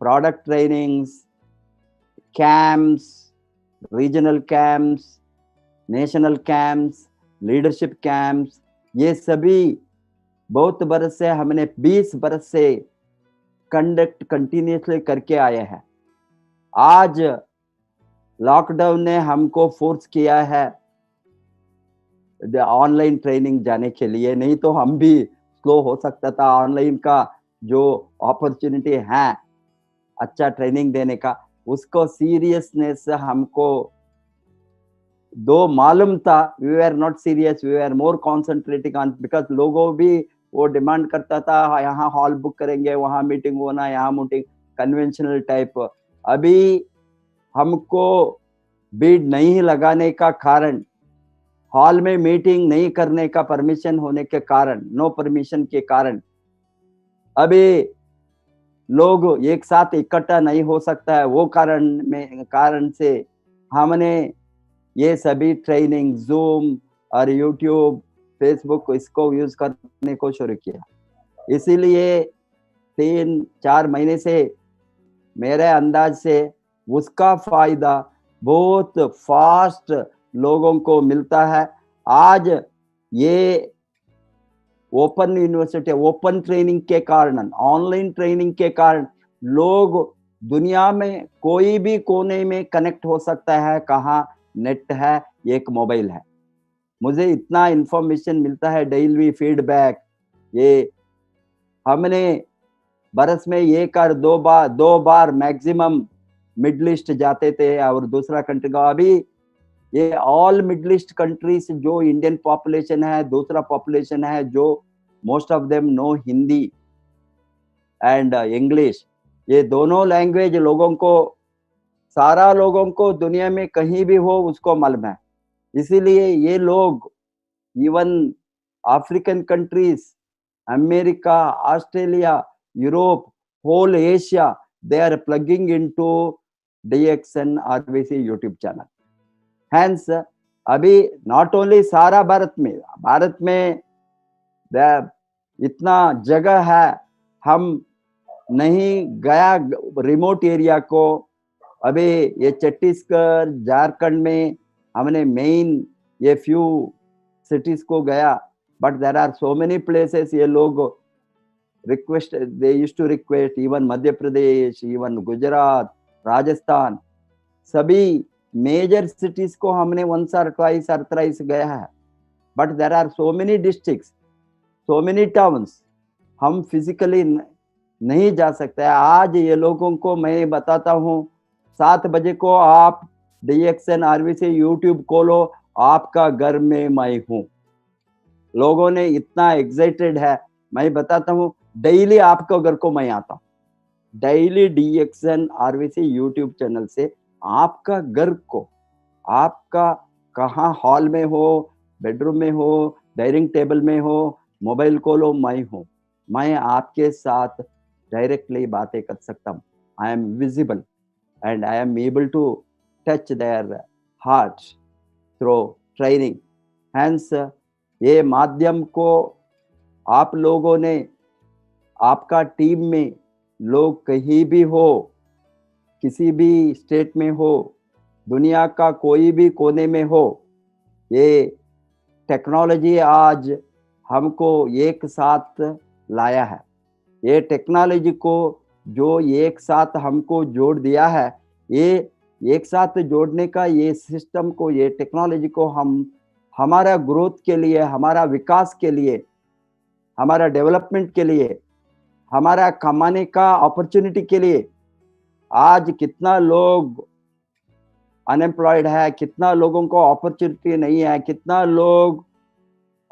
product trainings, camps, regional camps, national camps, leadership camps, ये सभी बहुत बरस से हमने 20 बरस से कंडक्ट कंटिन्यूसली करके आए हैं। आज लॉकडाउन ने हमको फोर्स किया है ऑनलाइन ट्रेनिंग जाने के लिए, नहीं तो हम भी स्लो हो सकता था। ऑनलाइन का जो अपॉर्चुनिटी है अच्छा ट्रेनिंग देने का, उसको सीरियसनेस हमको दो मालूम था। We are not serious, we are more concentrating on, because लोगों भी वो डिमांड करता था, यहाँ हॉल बुक करेंगे, वहाँ मीटिंग होना, यहाँ मीटिंग, कन्वेंशनल टाइप। अभी हमको बीड नहीं लगाने का कारण, हॉल में मीटिंग नहीं करने का परमिशन होने के कारण, नो परमिशन के कारण, अभी लोग एक साथ इकट्ठा नहीं हो सकता है, वो कारण से हमने ये सभी ट्रेनिंग जूम और यूट्यूब, फेसबुक इसको यूज करने को शुरू किया। इसीलिए 3-4 महीने से मेरे अंदाज से उसका फायदा बहुत फास्ट लोगों को मिलता है। आज ये ओपन यूनिवर्सिटी, ओपन ट्रेनिंग के कारण, ऑनलाइन ट्रेनिंग के कारण लोग दुनिया में कोई भी कोने में कनेक्ट हो सकता है। कहाँ नेट है, एक मोबाइल है। मुझे इतना इंफॉर्मेशन मिलता है, डेली फीडबैक। ये हमने बरस में एक और दो बार मैक्सिमम मिडल ईस्ट जाते थे और दूसरा कंट्री का। अभी ये ऑल मिडल ईस्ट कंट्रीज जो इंडियन पॉपुलेशन है, दूसरा पॉपुलेशन है जो most of them know Hindi and English, ये दोनों लैंग्वेज लोगों को, सारा लोगों को दुनिया में कहीं भी हो उसको मालूम है। इसीलिए ये लोग even African countries, America, Australia, Europe, whole Asia, they are plugging into DXN RVC YouTube channel. Hence, अभी नॉट ओनली सारा भारत में इतना जगह है, हम नहीं गया रिमोट एरिया को। अभी ये छत्तीसगढ़, झारखंड में हमने मेन ये फ्यू सिटीज को गया, but there are so many places ये लोग request, they used to request, even Madhya Pradesh, even Gujarat, Rajasthan, सभी मेजर सिटीज को हमने once or twice or thrice गया है। But there are so many districts, so many towns, हम फिजिकली नहीं जा सकते। आज ये लोगों को मैं बताता हूँ, 7 बजे को आप DXN RVC यूट्यूब खोलो, आपका घर में मैं हूँ। लोगों ने इतना एक्साइटेड है, मैं बताता हूँ डेली आपके घर को मैं आता हूँ। Daily DXN RVC YouTube channel से आपका घर को, आपका कहाँ हॉल में हो, बेडरूम में हो, डाइनिंग टेबल में हो, मोबाइल खोलो, मैं हूँ। मैं आपके साथ डायरेक्टली बातें कर सकता हूँ। I am visible and I am able to touch their heart through training. Hence ये माध्यम को आप लोगों ने, आपका टीम में लोग कहीं भी हो, किसी भी स्टेट में हो, दुनिया का कोई भी कोने में हो, ये टेक्नोलॉजी आज हमको एक साथ लाया है। ये टेक्नोलॉजी को जो एक साथ हमको जोड़ दिया है, ये एक साथ जोड़ने का ये सिस्टम को, ये टेक्नोलॉजी को हम हमारा ग्रोथ के लिए, हमारा विकास के लिए, हमारा डेवलपमेंट के लिए, हमारा कमाने का अपॉर्चुनिटी के लिए, आज कितना लोग अनएम्प्लॉयड है, कितना लोगों को अपॉर्चुनिटी नहीं है, कितना लोग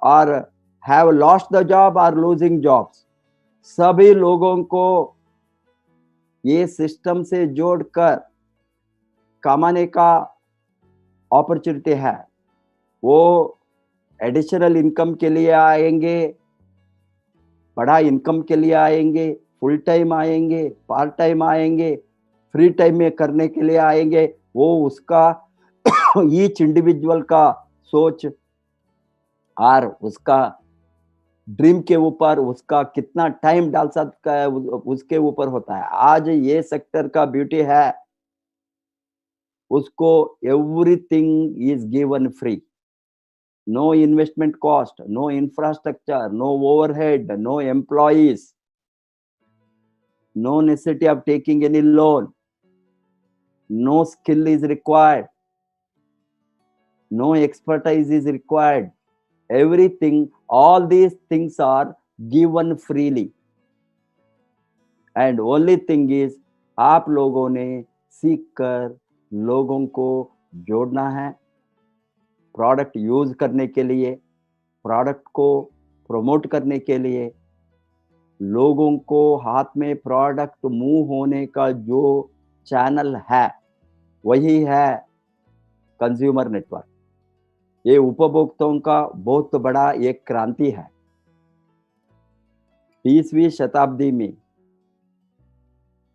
और हैव लॉस्ट द जॉब और लूजिंग जॉब्स, सभी लोगों को ये सिस्टम से जोड़कर कमाने का अपॉर्चुनिटी है। वो एडिशनल इनकम के लिए आएंगे, बड़ा इनकम के लिए आएंगे, फुल टाइम आएंगे, पार्ट टाइम आएंगे, फ्री टाइम में करने के लिए आएंगे। वो उसका ईच इंडिविजुअल का सोच और उसका ड्रीम के ऊपर, उसका कितना टाइम डाल सकता है उसके ऊपर होता है। आज ये सेक्टर का ब्यूटी है, उसको everything is given free, no investment cost, no infrastructure, no overhead, no employees, no necessity of taking any loan, no skill is required, no expertise is required. Everything, all these things are given freely. And only thing is, आप लोगों ने सीख कर लोगों को जोड़ना है product use करने के लिए, प्रोडक्ट को प्रमोट करने के लिए। लोगों को हाथ में प्रोडक्ट मूव होने का जो चैनल है वही है कंज्यूमर नेटवर्क। ये उपभोक्ताओं का बहुत बड़ा एक क्रांति है। 20वीं शताब्दी में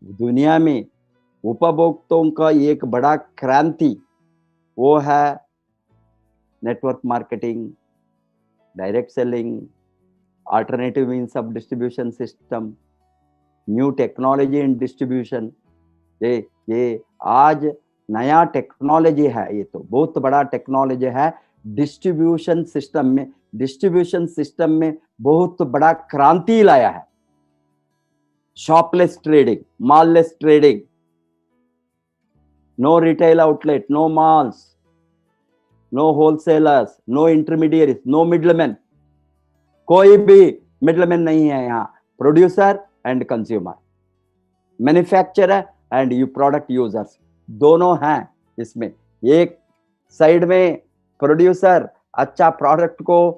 दुनिया में उपभोक्ताओं का एक बड़ा क्रांति वो है network marketing, direct selling, alternative means of distribution system, new technology in distribution. ये आज नया टेक्नोलॉजी है, ये तो बहुत बड़ा टेक्नोलॉजी है डिस्ट्रीब्यूशन सिस्टम में। डिस्ट्रीब्यूशन सिस्टम में बहुत बड़ा क्रांति लाया है। Shopless trading, mallless trading, no retail outlet, no malls, no wholesalers, no intermediates, no middleman. कोई भी मिडलमैन नहीं है यहाँ। Producer and consumer, manufacturer and you product users, दोनों हैं इसमें। एक साइड में प्रोड्यूसर अच्छा प्रोडक्ट को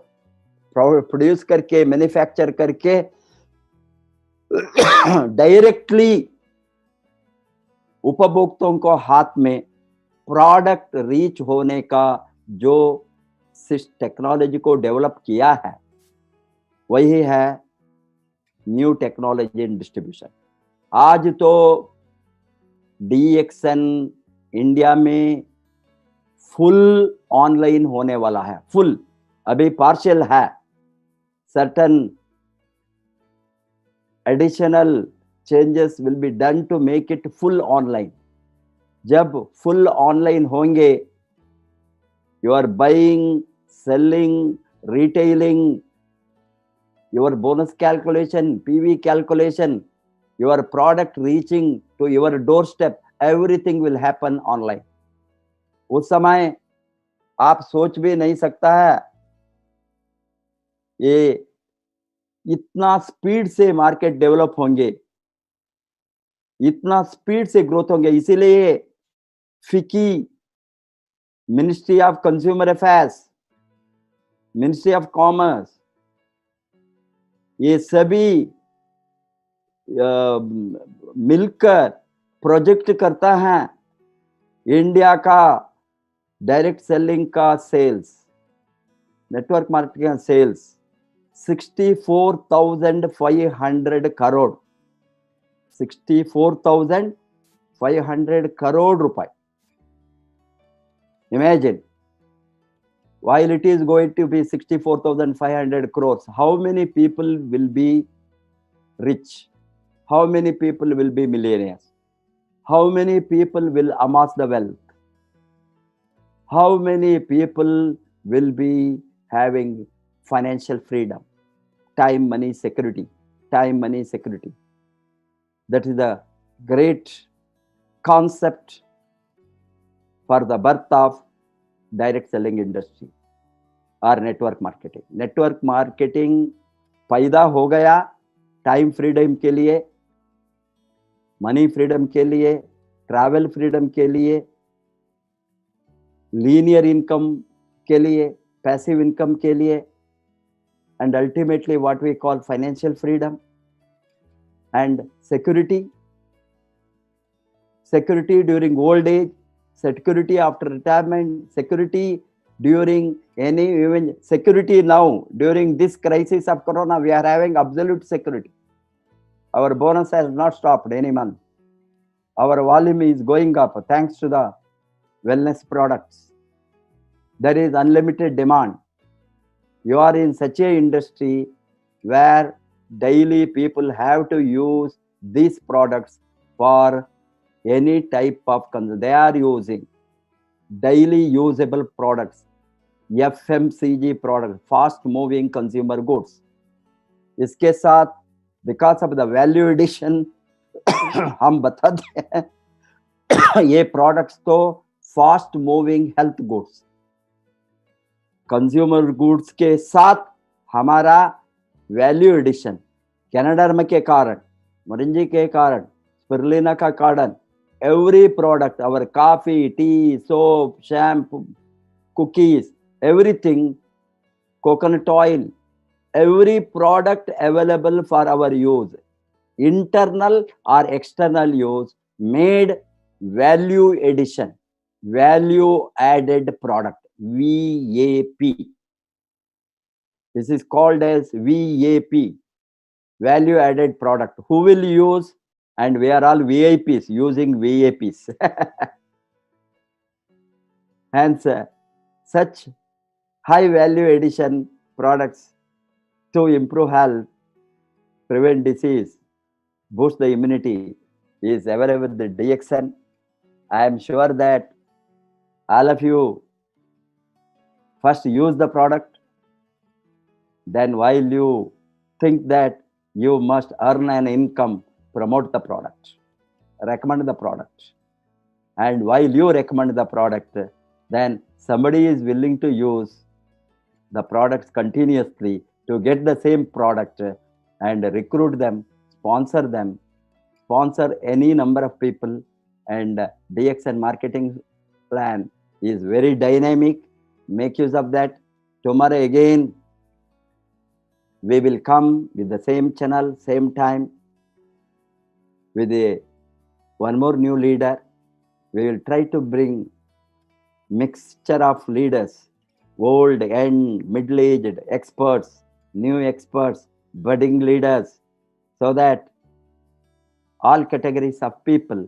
प्रोड्यूस करके, मैन्युफैक्चर करके डायरेक्टली उपभोक्ताओं को हाथ में प्रोडक्ट रीच होने का जो टेक्नोलॉजी को डेवलप किया है वही है न्यू टेक्नोलॉजी इन डिस्ट्रीब्यूशन। आज तो DXN इंडिया में फुल ऑनलाइन होने वाला है। फुल, अभी पार्शियल है। Certain additional changes will be done to make it full online. जब फुल ऑनलाइन होंगे, you are buying, selling, retailing, your bonus calculation, PV calculation, your product reaching to your doorstep, everything will happen online. उस समय आप सोच भी नहीं सकता है ये इतना स्पीड से मार्केट डेवलप होंगे, इतना स्पीड से ग्रोथ होंगे। इसीलिए फिकी, ministry of consumer affairs, ministry of commerce, ये सभी मिलकर प्रोजेक्ट करता है इंडिया का डायरेक्ट सेलिंग का सेल्स, नेटवर्क मार्केटिंग का सेल्स 64,500 करोड़, 64,500 करोड़ रुपए। Imagine, while it is going to be 64,500 crores, how many people will be rich? How many people will be millionaires? How many people will amass the wealth? How many people will be having financial freedom? Time, money, security. Time, money, security. That is the great concept for the birth of direct selling industry और network marketing. Network marketing पैदा हो गया time freedom के लिए, money freedom के लिए, travel freedom के लिए, लीनियर इनकम के लिए, पैसिव इनकम के लिए, and ultimately what we call financial freedom and security. Security during old age, security after retirement, security during any even security now during this crisis of corona. We are having absolute security. Our bonus has not stopped any month. Our volume is going up thanks to the wellness products. There is unlimited demand. You are in such a industry where daily people have to use these products for any type of consumption. They are using daily usable products, FMCG products, fast moving consumer goods. इसके साथ because of the value addition हम बताते हैं ये products तो fast moving health goods, consumer goods के साथ हमारा value addition कैनाडार्म के कारण, मोरिंजी के कारण, स्पिरुलिना का कारण, every product, our coffee, tea, soap, shampoo, cookies, everything, coconut oil, every product available for our use, internal or external use, made value addition, value added product, VAP. This is called as VAP, value added product. Who will use? and we are all VIPs using VAPs. Hence, such high value addition products to improve health, prevent disease, boost the immunity is available with the DXN. I am sure that all of you first use the product, then while you think that you must earn an income, promote the product, recommend the product. And while you recommend the product, then somebody is willing to use the products continuously to get the same product and recruit them, sponsor any number of people. And DXN marketing plan is very dynamic. Make use of that. Tomorrow again, we will come with the same channel, same time, with one more new leader. We will try to bring mixture of leaders, old and middle-aged experts, new experts, budding leaders, so that all categories of people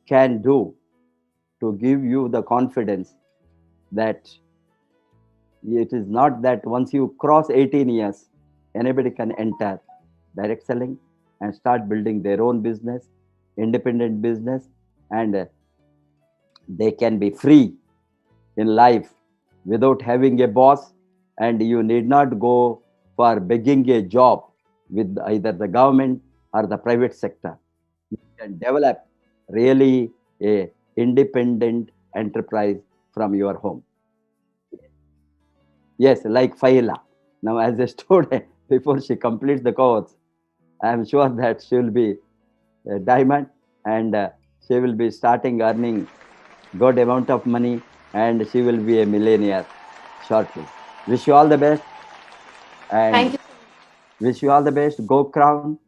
can do to give you the confidence that it is not that once you cross 18 years, anybody can enter direct selling and start building their own business, independent business, and they can be free in life without having a boss, and you need not go for begging a job with either the government or the private sector. You can develop really a independent enterprise from your home. Yes, like Fahila. Now, as a student, before she completes the course, I am sure that she will be a diamond, and she will be starting earning good amount of money, and she will be a millionaire shortly. Wish you all the best. And Thank you. wish you all the best. Go Crown.